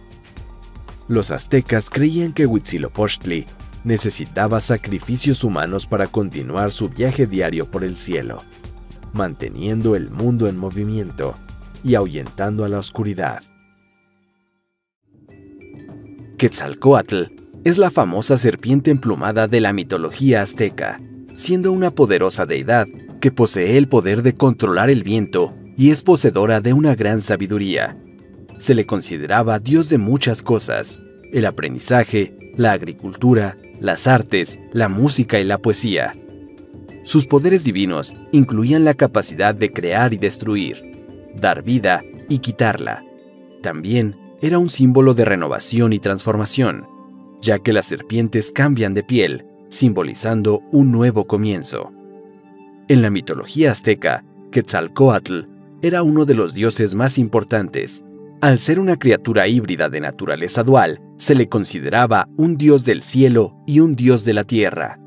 Los aztecas creían que Huitzilopochtli necesitaba sacrificios humanos para continuar su viaje diario por el cielo, manteniendo el mundo en movimiento y ahuyentando a la oscuridad. Quetzalcóatl es la famosa serpiente emplumada de la mitología azteca, siendo una poderosa deidad que posee el poder de controlar el viento y es poseedora de una gran sabiduría. Se le consideraba dios de muchas cosas: el aprendizaje, la agricultura, las artes, la música y la poesía. Sus poderes divinos incluían la capacidad de crear y destruir, dar vida y quitarla. También era un símbolo de renovación y transformación, ya que las serpientes cambian de piel, simbolizando un nuevo comienzo. En la mitología azteca, Quetzalcóatl era uno de los dioses más importantes, Al ser una criatura híbrida de naturaleza dual, se le consideraba un dios del cielo y un dios de la tierra.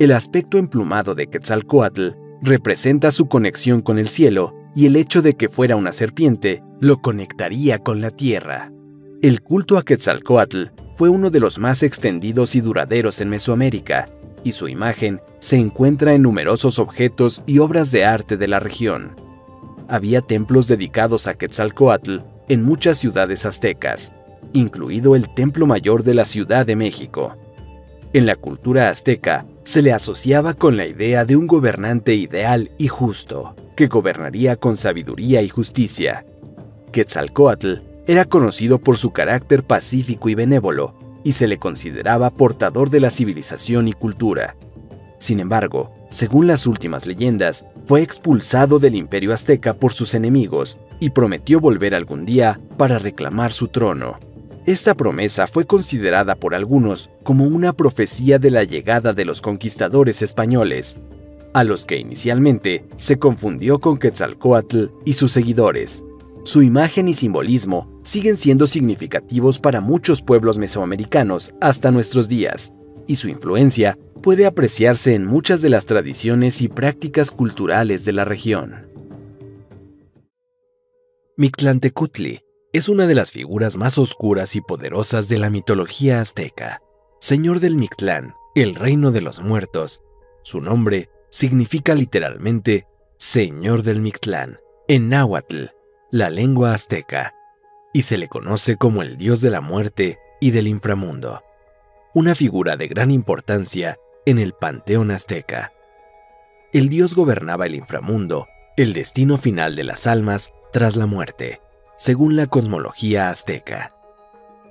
El aspecto emplumado de Quetzalcóatl representa su conexión con el cielo, y el hecho de que fuera una serpiente lo conectaría con la tierra. El culto a Quetzalcóatl fue uno de los más extendidos y duraderos en Mesoamérica, y su imagen se encuentra en numerosos objetos y obras de arte de la región. Había templos dedicados a Quetzalcóatl en muchas ciudades aztecas, incluido el Templo Mayor de la Ciudad de México. En la cultura azteca se le asociaba con la idea de un gobernante ideal y justo, que gobernaría con sabiduría y justicia. Quetzalcóatl era conocido por su carácter pacífico y benévolo, y se le consideraba portador de la civilización y cultura. Sin embargo, según las últimas leyendas, fue expulsado del Imperio Azteca por sus enemigos y prometió volver algún día para reclamar su trono. Esta promesa fue considerada por algunos como una profecía de la llegada de los conquistadores españoles, a los que inicialmente se confundió con Quetzalcóatl y sus seguidores. Su imagen y simbolismo siguen siendo significativos para muchos pueblos mesoamericanos hasta nuestros días, y su influencia puede apreciarse en muchas de las tradiciones y prácticas culturales de la región. Mictlantecutli es una de las figuras más oscuras y poderosas de la mitología azteca. Señor del Mictlán, el reino de los muertos. Su nombre significa literalmente Señor del Mictlán, en náhuatl, la lengua azteca, y se le conoce como el dios de la muerte y del inframundo, una figura de gran importancia en el panteón azteca. El dios gobernaba el inframundo, el destino final de las almas tras la muerte, según la cosmología azteca.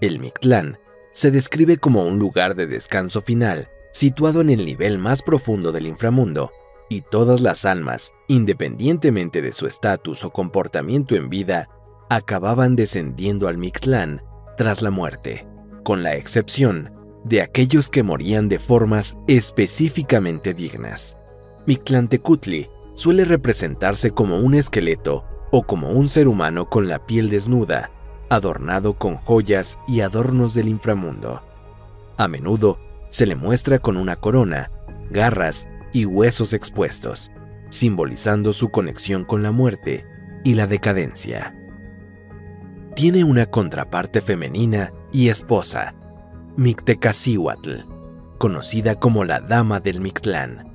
El Mictlán se describe como un lugar de descanso final, situado en el nivel más profundo del inframundo, y todas las almas, independientemente de su estatus o comportamiento en vida, acababan descendiendo al Mictlán tras la muerte, con la excepción de aquellos que morían de formas específicamente dignas. Mictlantecutli suele representarse como un esqueleto o como un ser humano con la piel desnuda, adornado con joyas y adornos del inframundo. A menudo se le muestra con una corona, garras y huesos expuestos, simbolizando su conexión con la muerte y la decadencia. Tiene una contraparte femenina y esposa, Mictecacihuatl, conocida como la Dama del Mictlán.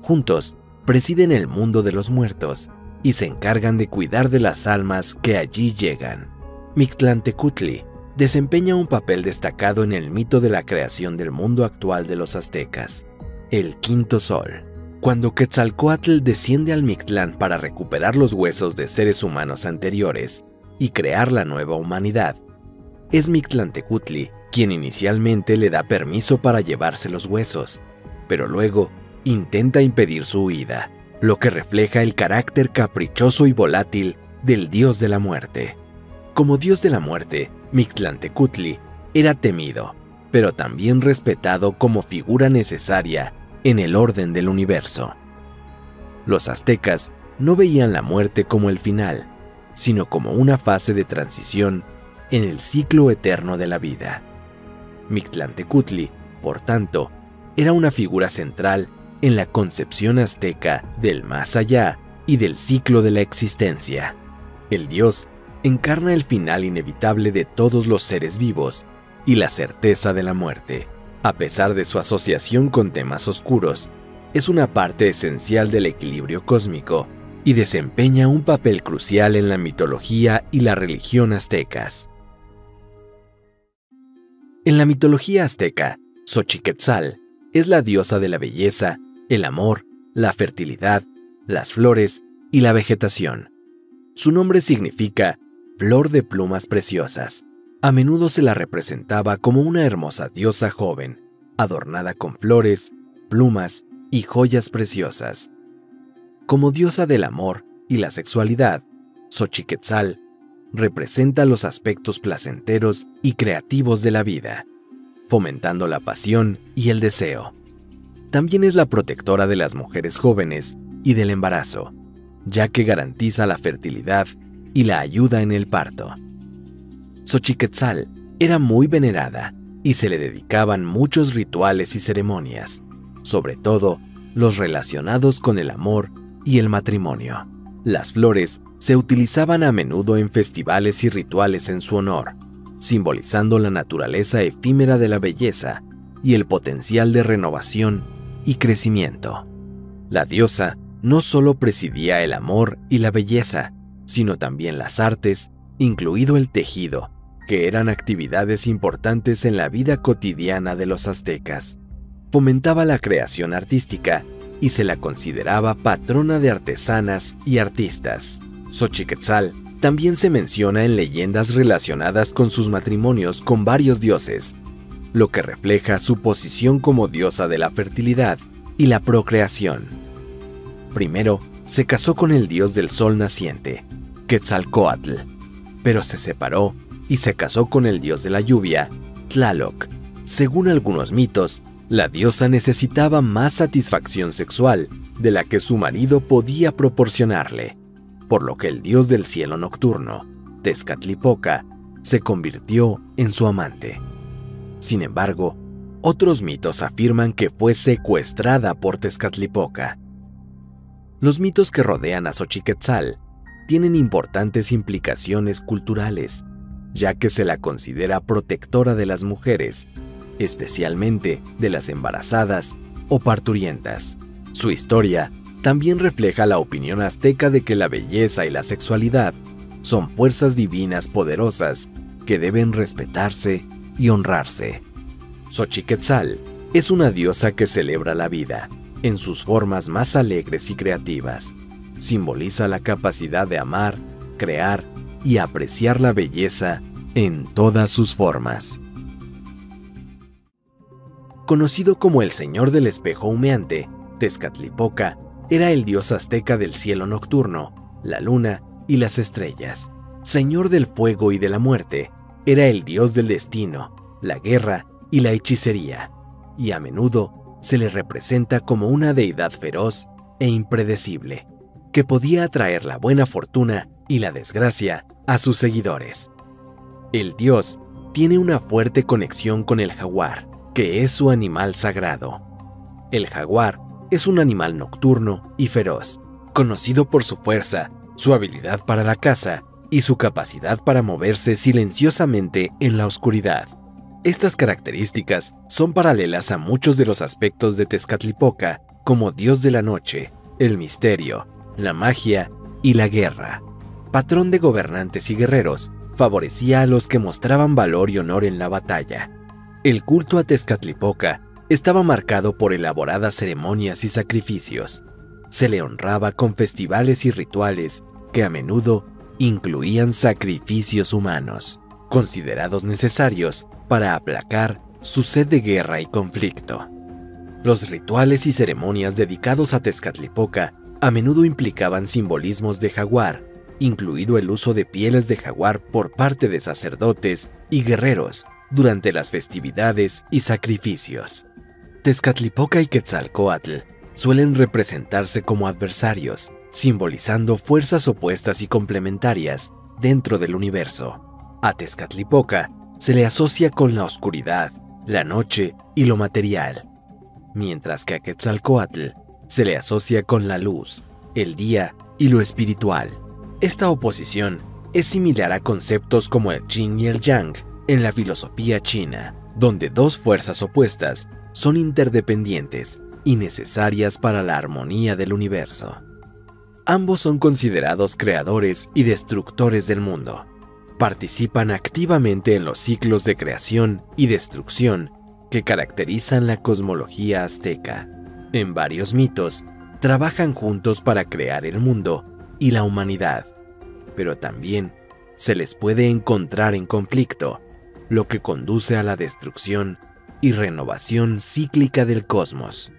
Juntos presiden el mundo de los muertos y se encargan de cuidar de las almas que allí llegan. Mictlantecutli desempeña un papel destacado en el mito de la creación del mundo actual de los aztecas, el quinto sol. Cuando Quetzalcóatl desciende al Mictlán para recuperar los huesos de seres humanos anteriores y crear la nueva humanidad, es Mictlantecutli quien inicialmente le da permiso para llevarse los huesos, pero luego intenta impedir su huida, lo que refleja el carácter caprichoso y volátil del dios de la muerte. Como dios de la muerte, Mictlantecutli era temido, pero también respetado como figura necesaria en el orden del universo. Los aztecas no veían la muerte como el final, sino como una fase de transición en el ciclo eterno de la vida. Mictlantecutli, por tanto, era una figura central en la concepción azteca del más allá y del ciclo de la existencia. El dios encarna el final inevitable de todos los seres vivos y la certeza de la muerte. A pesar de su asociación con temas oscuros, es una parte esencial del equilibrio cósmico y desempeña un papel crucial en la mitología y la religión aztecas. En la mitología azteca, Xochiquetzal es la diosa de la belleza, el amor, la fertilidad, las flores y la vegetación. Su nombre significa flor de plumas preciosas. A menudo se la representaba como una hermosa diosa joven, adornada con flores, plumas y joyas preciosas. Como diosa del amor y la sexualidad, Xochiquetzal representa los aspectos placenteros y creativos de la vida, fomentando la pasión y el deseo. También es la protectora de las mujeres jóvenes y del embarazo, ya que garantiza la fertilidad y la ayuda en el parto. Xochiquetzal era muy venerada y se le dedicaban muchos rituales y ceremonias, sobre todo los relacionados con el amor y el matrimonio. Las flores se utilizaban a menudo en festivales y rituales en su honor, simbolizando la naturaleza efímera de la belleza y el potencial de renovación y crecimiento. La diosa no solo presidía el amor y la belleza, sino también las artes, incluido el tejido, que eran actividades importantes en la vida cotidiana de los aztecas. Fomentaba la creación artística y se la consideraba patrona de artesanas y artistas. Xochiquetzal también se menciona en leyendas relacionadas con sus matrimonios con varios dioses, lo que refleja su posición como diosa de la fertilidad y la procreación. Primero, se casó con el dios del sol naciente, Quetzalcóatl, pero se separó y se casó con el dios de la lluvia, Tlaloc. Según algunos mitos, la diosa necesitaba más satisfacción sexual de la que su marido podía proporcionarle, por lo que el dios del cielo nocturno, Tezcatlipoca, se convirtió en su amante. Sin embargo, otros mitos afirman que fue secuestrada por Tezcatlipoca. Los mitos que rodean a Xochiquetzal tienen importantes implicaciones culturales, ya que se la considera protectora de las mujeres, especialmente de las embarazadas o parturientas. Su historia también refleja la opinión azteca de que la belleza y la sexualidad son fuerzas divinas poderosas que deben respetarse y honrarse. Xochiquetzal es una diosa que celebra la vida en sus formas más alegres y creativas. Simboliza la capacidad de amar, crear y apreciar la belleza en todas sus formas. Conocido como el Señor del Espejo Humeante, Tezcatlipoca era el dios azteca del cielo nocturno, la luna y las estrellas. Señor del fuego y de la muerte, era el dios del destino, la guerra y la hechicería, y a menudo se le representa como una deidad feroz e impredecible, que podía atraer la buena fortuna y la desgracia a sus seguidores. El dios tiene una fuerte conexión con el jaguar, que es su animal sagrado. El jaguar es un animal nocturno y feroz, conocido por su fuerza, su habilidad para la caza y su capacidad para moverse silenciosamente en la oscuridad. Estas características son paralelas a muchos de los aspectos de Tezcatlipoca como dios de la noche, el misterio, la magia y la guerra. Patrón de gobernantes y guerreros, favorecía a los que mostraban valor y honor en la batalla. El culto a Tezcatlipoca estaba marcado por elaboradas ceremonias y sacrificios. Se le honraba con festivales y rituales que a menudo incluían sacrificios humanos, considerados necesarios para aplacar su sed de guerra y conflicto. Los rituales y ceremonias dedicados a Tezcatlipoca a menudo implicaban simbolismos de jaguar, incluido el uso de pieles de jaguar por parte de sacerdotes y guerreros durante las festividades y sacrificios. Tezcatlipoca y Quetzalcóatl suelen representarse como adversarios, simbolizando fuerzas opuestas y complementarias dentro del universo. A Tezcatlipoca se le asocia con la oscuridad, la noche y lo material, mientras que a Quetzalcóatl se le asocia con la luz, el día y lo espiritual. Esta oposición es similar a conceptos como el yin y el yang en la filosofía china, donde dos fuerzas opuestas son interdependientes y necesarias para la armonía del universo. Ambos son considerados creadores y destructores del mundo. Participan activamente en los ciclos de creación y destrucción que caracterizan la cosmología azteca. En varios mitos, trabajan juntos para crear el mundo y la humanidad, pero también se les puede encontrar en conflicto, lo que conduce a la destrucción y renovación cíclica del cosmos.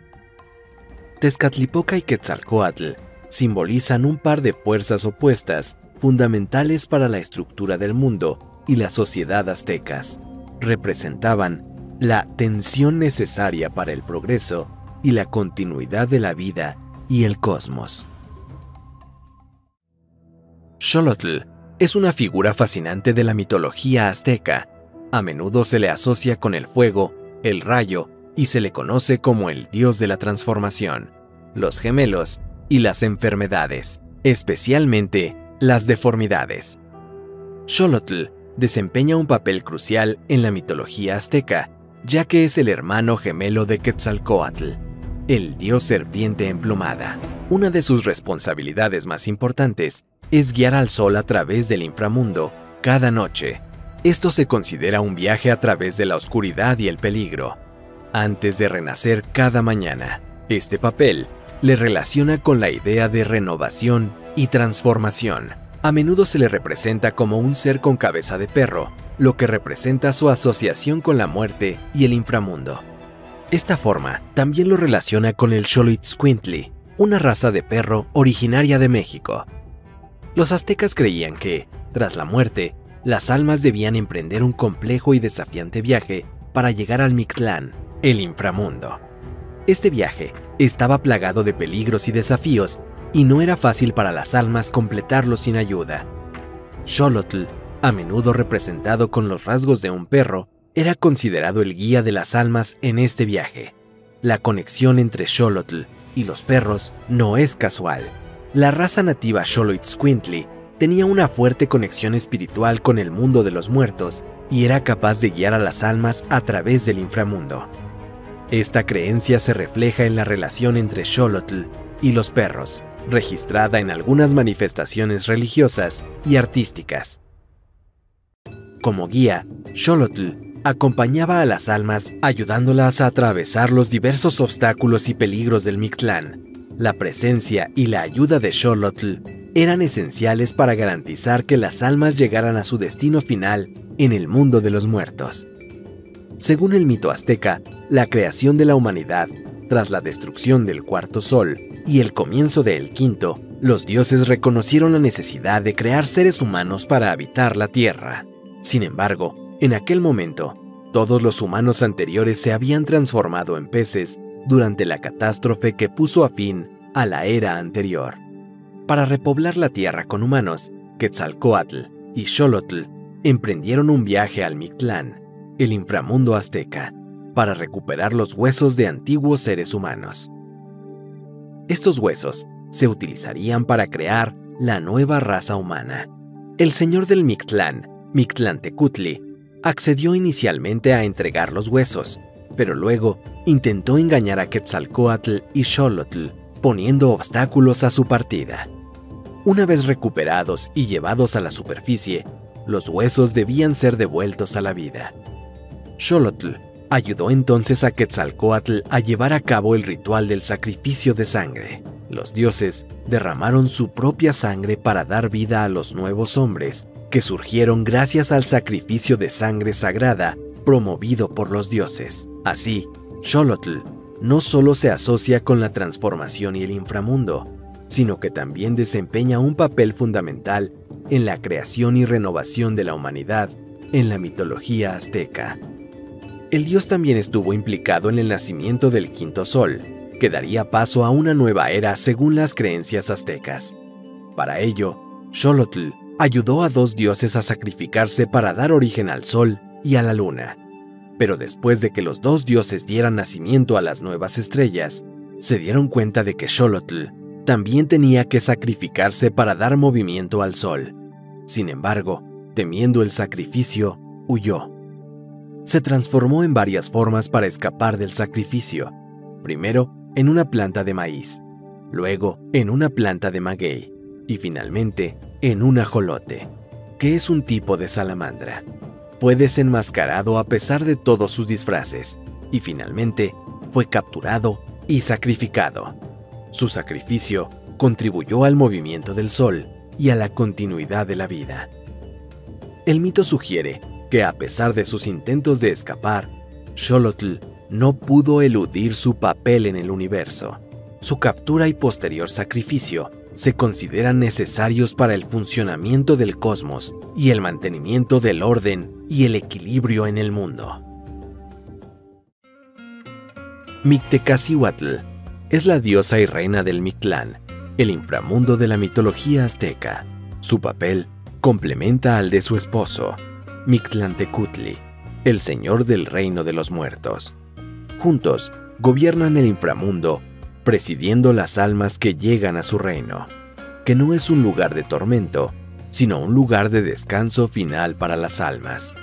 Tezcatlipoca y Quetzalcóatl simbolizan un par de fuerzas opuestas fundamentales para la estructura del mundo y la sociedad aztecas. Representaban la tensión necesaria para el progreso y la continuidad de la vida y el cosmos. Xolotl es una figura fascinante de la mitología azteca. A menudo se le asocia con el fuego, el rayo, y se le conoce como el dios de la transformación, los gemelos y las enfermedades, especialmente las deformidades. Xolotl desempeña un papel crucial en la mitología azteca, ya que es el hermano gemelo de Quetzalcóatl, el dios serpiente emplumada. Una de sus responsabilidades más importantes es guiar al sol a través del inframundo cada noche. Esto se considera un viaje a través de la oscuridad y el peligro, antes de renacer cada mañana. Este papel le relaciona con la idea de renovación y transformación. A menudo se le representa como un ser con cabeza de perro, lo que representa su asociación con la muerte y el inframundo. Esta forma también lo relaciona con el Xoloitzcuintli, una raza de perro originaria de México. Los aztecas creían que, tras la muerte, las almas debían emprender un complejo y desafiante viaje para llegar al Mictlán, el inframundo. Este viaje estaba plagado de peligros y desafíos, y no era fácil para las almas completarlo sin ayuda. Xolotl, a menudo representado con los rasgos de un perro, era considerado el guía de las almas en este viaje. La conexión entre Xolotl y los perros no es casual. La raza nativa Xoloitzcuintli tenía una fuerte conexión espiritual con el mundo de los muertos y era capaz de guiar a las almas a través del inframundo. Esta creencia se refleja en la relación entre Xolotl y los perros, registrada en algunas manifestaciones religiosas y artísticas. Como guía, Xolotl acompañaba a las almas ayudándolas a atravesar los diversos obstáculos y peligros del Mictlán. La presencia y la ayuda de Xolotl eran esenciales para garantizar que las almas llegaran a su destino final en el mundo de los muertos. Según el mito azteca, la creación de la humanidad, tras la destrucción del cuarto sol y el comienzo del quinto, los dioses reconocieron la necesidad de crear seres humanos para habitar la tierra. Sin embargo, en aquel momento, todos los humanos anteriores se habían transformado en peces durante la catástrofe que puso a fin a la era anterior. Para repoblar la tierra con humanos, Quetzalcóatl y Xolotl emprendieron un viaje al Mictlán, el inframundo azteca, para recuperar los huesos de antiguos seres humanos. Estos huesos se utilizarían para crear la nueva raza humana. El señor del Mictlán, Mictlantecutli, accedió inicialmente a entregar los huesos, pero luego intentó engañar a Quetzalcóatl y Xolotl, poniendo obstáculos a su partida. Una vez recuperados y llevados a la superficie, los huesos debían ser devueltos a la vida. Xolotl ayudó entonces a Quetzalcóatl a llevar a cabo el ritual del sacrificio de sangre. Los dioses derramaron su propia sangre para dar vida a los nuevos hombres, que surgieron gracias al sacrificio de sangre sagrada promovido por los dioses. Así, Xolotl no solo se asocia con la transformación y el inframundo, sino que también desempeña un papel fundamental en la creación y renovación de la humanidad en la mitología azteca. El dios también estuvo implicado en el nacimiento del quinto sol, que daría paso a una nueva era según las creencias aztecas. Para ello, Xolotl ayudó a dos dioses a sacrificarse para dar origen al sol y a la luna. Pero después de que los dos dioses dieran nacimiento a las nuevas estrellas, se dieron cuenta de que Xolotl también tenía que sacrificarse para dar movimiento al sol. Sin embargo, temiendo el sacrificio, huyó. Se transformó en varias formas para escapar del sacrificio. Primero, en una planta de maíz, luego en una planta de maguey y finalmente en un ajolote, que es un tipo de salamandra. Fue desenmascarado a pesar de todos sus disfraces y finalmente fue capturado y sacrificado. Su sacrificio contribuyó al movimiento del sol y a la continuidad de la vida. El mito sugiere que a pesar de sus intentos de escapar, Xolotl no pudo eludir su papel en el universo. Su captura y posterior sacrificio se consideran necesarios para el funcionamiento del cosmos y el mantenimiento del orden y el equilibrio en el mundo. Mictecacihuatl es la diosa y reina del Mictlán, el inframundo de la mitología azteca. Su papel complementa al de su esposo, Mictlantecutli, el señor del reino de los muertos. Juntos gobiernan el inframundo, presidiendo las almas que llegan a su reino, que no es un lugar de tormento, sino un lugar de descanso final para las almas.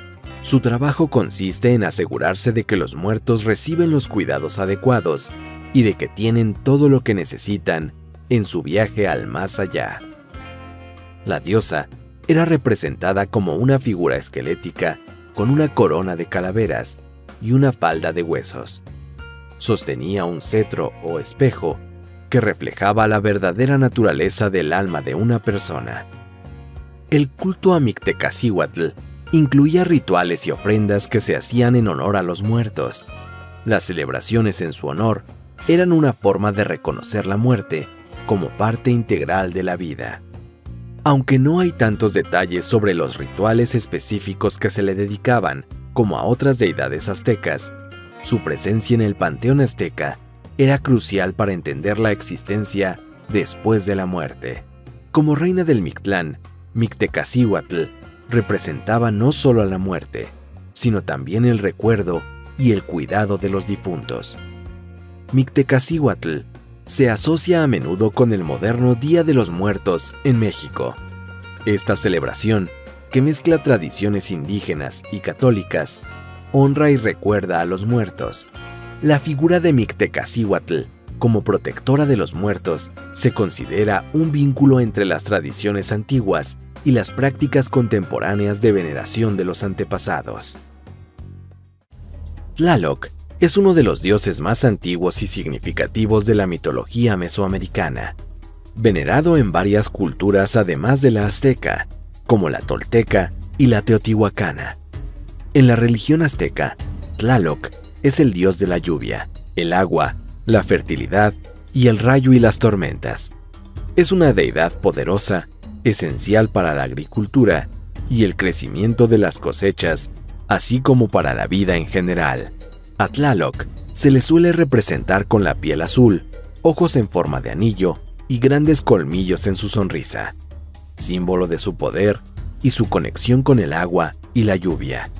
Su trabajo consiste en asegurarse de que los muertos reciben los cuidados adecuados y de que tienen todo lo que necesitan en su viaje al más allá. La diosa era representada como una figura esquelética con una corona de calaveras y una falda de huesos. Sostenía un cetro o espejo que reflejaba la verdadera naturaleza del alma de una persona. El culto a Mictecacihuatl incluía rituales y ofrendas que se hacían en honor a los muertos. Las celebraciones en su honor eran una forma de reconocer la muerte como parte integral de la vida. Aunque no hay tantos detalles sobre los rituales específicos que se le dedicaban como a otras deidades aztecas, su presencia en el panteón azteca era crucial para entender la existencia después de la muerte. Como reina del Mictlán, Mictecacihuatl representaba no solo a la muerte, sino también el recuerdo y el cuidado de los difuntos. Mictecacihuatl se asocia a menudo con el moderno Día de los Muertos en México. Esta celebración, que mezcla tradiciones indígenas y católicas, honra y recuerda a los muertos. La figura de Mictecacihuatl como protectora de los muertos se considera un vínculo entre las tradiciones antiguas y las prácticas contemporáneas de veneración de los antepasados. Tlaloc es uno de los dioses más antiguos y significativos de la mitología mesoamericana, venerado en varias culturas además de la azteca, como la tolteca y la teotihuacana. En la religión azteca, Tlaloc es el dios de la lluvia, el agua, la fertilidad y el rayo y las tormentas. Es una deidad poderosa, esencial para la agricultura y el crecimiento de las cosechas, así como para la vida en general. A Tlaloc se le suele representar con la piel azul, ojos en forma de anillo y grandes colmillos en su sonrisa, símbolo de su poder y su conexión con el agua y la lluvia.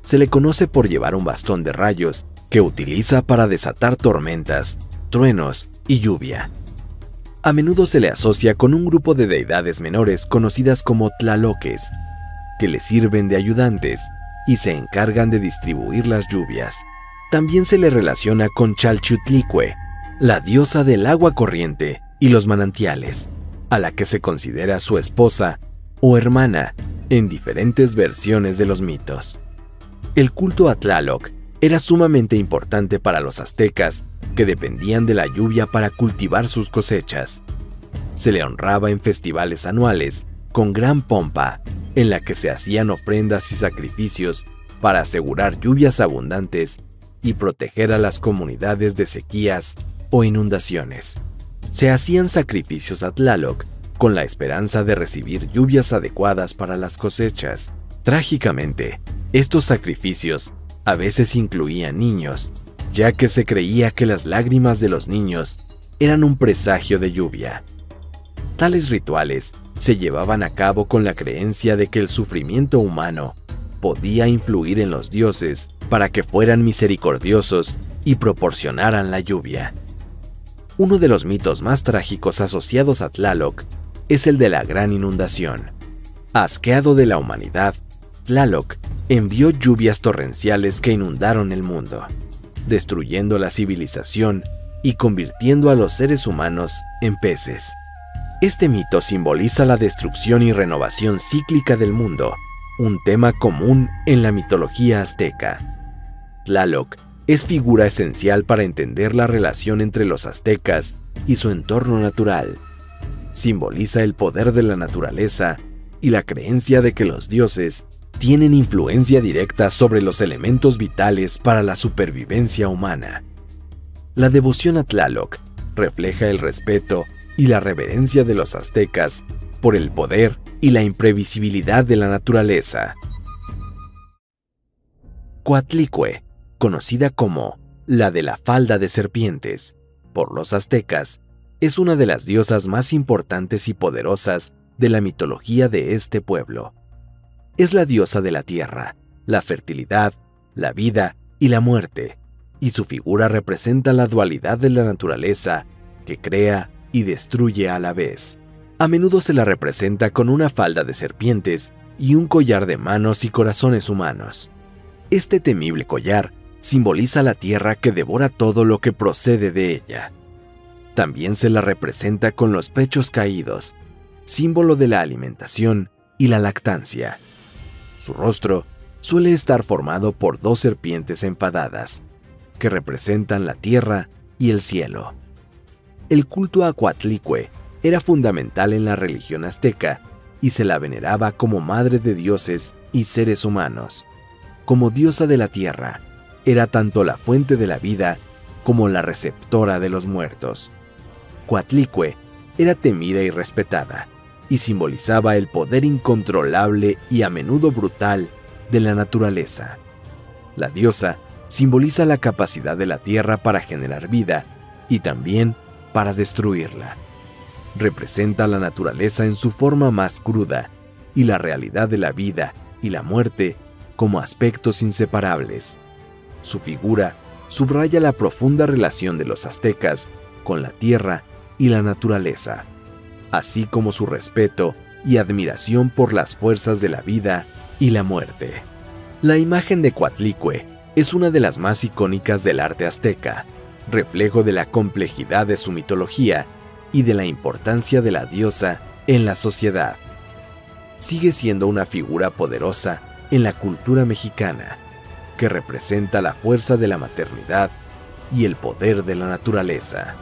Se le conoce por llevar un bastón de rayos que utiliza para desatar tormentas, truenos y lluvia. A menudo se le asocia con un grupo de deidades menores conocidas como tlaloques, que le sirven de ayudantes y se encargan de distribuir las lluvias. También se le relaciona con Chalchutlicue, la diosa del agua corriente y los manantiales, a la que se considera su esposa o hermana en diferentes versiones de los mitos. El culto a Tlaloc era sumamente importante para los aztecas, que dependían de la lluvia para cultivar sus cosechas. Se le honraba en festivales anuales con gran pompa, en la que se hacían ofrendas y sacrificios para asegurar lluvias abundantes y proteger a las comunidades de sequías o inundaciones. Se hacían sacrificios a Tlaloc con la esperanza de recibir lluvias adecuadas para las cosechas. Trágicamente, estos sacrificios a veces incluían niños, ya que se creía que las lágrimas de los niños eran un presagio de lluvia. Tales rituales se llevaban a cabo con la creencia de que el sufrimiento humano podía influir en los dioses para que fueran misericordiosos y proporcionaran la lluvia. Uno de los mitos más trágicos asociados a Tlaloc es el de la gran inundación. Asqueado de la humanidad, Tlaloc envió lluvias torrenciales que inundaron el mundo, destruyendo la civilización y convirtiendo a los seres humanos en peces. Este mito simboliza la destrucción y renovación cíclica del mundo, un tema común en la mitología azteca. Tlaloc es figura esencial para entender la relación entre los aztecas y su entorno natural. Simboliza el poder de la naturaleza y la creencia de que los dioses tienen influencia directa sobre los elementos vitales para la supervivencia humana. La devoción a Tlaloc refleja el respeto y la reverencia de los aztecas por el poder y la imprevisibilidad de la naturaleza. Coatlicue, conocida como la de la falda de serpientes por los aztecas, es una de las diosas más importantes y poderosas de la mitología de este pueblo. Es la diosa de la tierra, la fertilidad, la vida y la muerte, y su figura representa la dualidad de la naturaleza que crea y destruye a la vez. A menudo se la representa con una falda de serpientes y un collar de manos y corazones humanos. Este temible collar simboliza la tierra que devora todo lo que procede de ella. También se la representa con los pechos caídos, símbolo de la alimentación y la lactancia. Su rostro suele estar formado por dos serpientes enfadadas, que representan la tierra y el cielo. El culto a Coatlicue era fundamental en la religión azteca y se la veneraba como madre de dioses y seres humanos. Como diosa de la tierra, era tanto la fuente de la vida como la receptora de los muertos. Coatlicue era temida y respetada, y simbolizaba el poder incontrolable y a menudo brutal de la naturaleza. La diosa simboliza la capacidad de la tierra para generar vida y también para destruirla. Representa la naturaleza en su forma más cruda y la realidad de la vida y la muerte como aspectos inseparables. Su figura subraya la profunda relación de los aztecas con la tierra y la naturaleza, así como su respeto y admiración por las fuerzas de la vida y la muerte. La imagen de Coatlicue es una de las más icónicas del arte azteca, reflejo de la complejidad de su mitología y de la importancia de la diosa en la sociedad. Sigue siendo una figura poderosa en la cultura mexicana, que representa la fuerza de la maternidad y el poder de la naturaleza.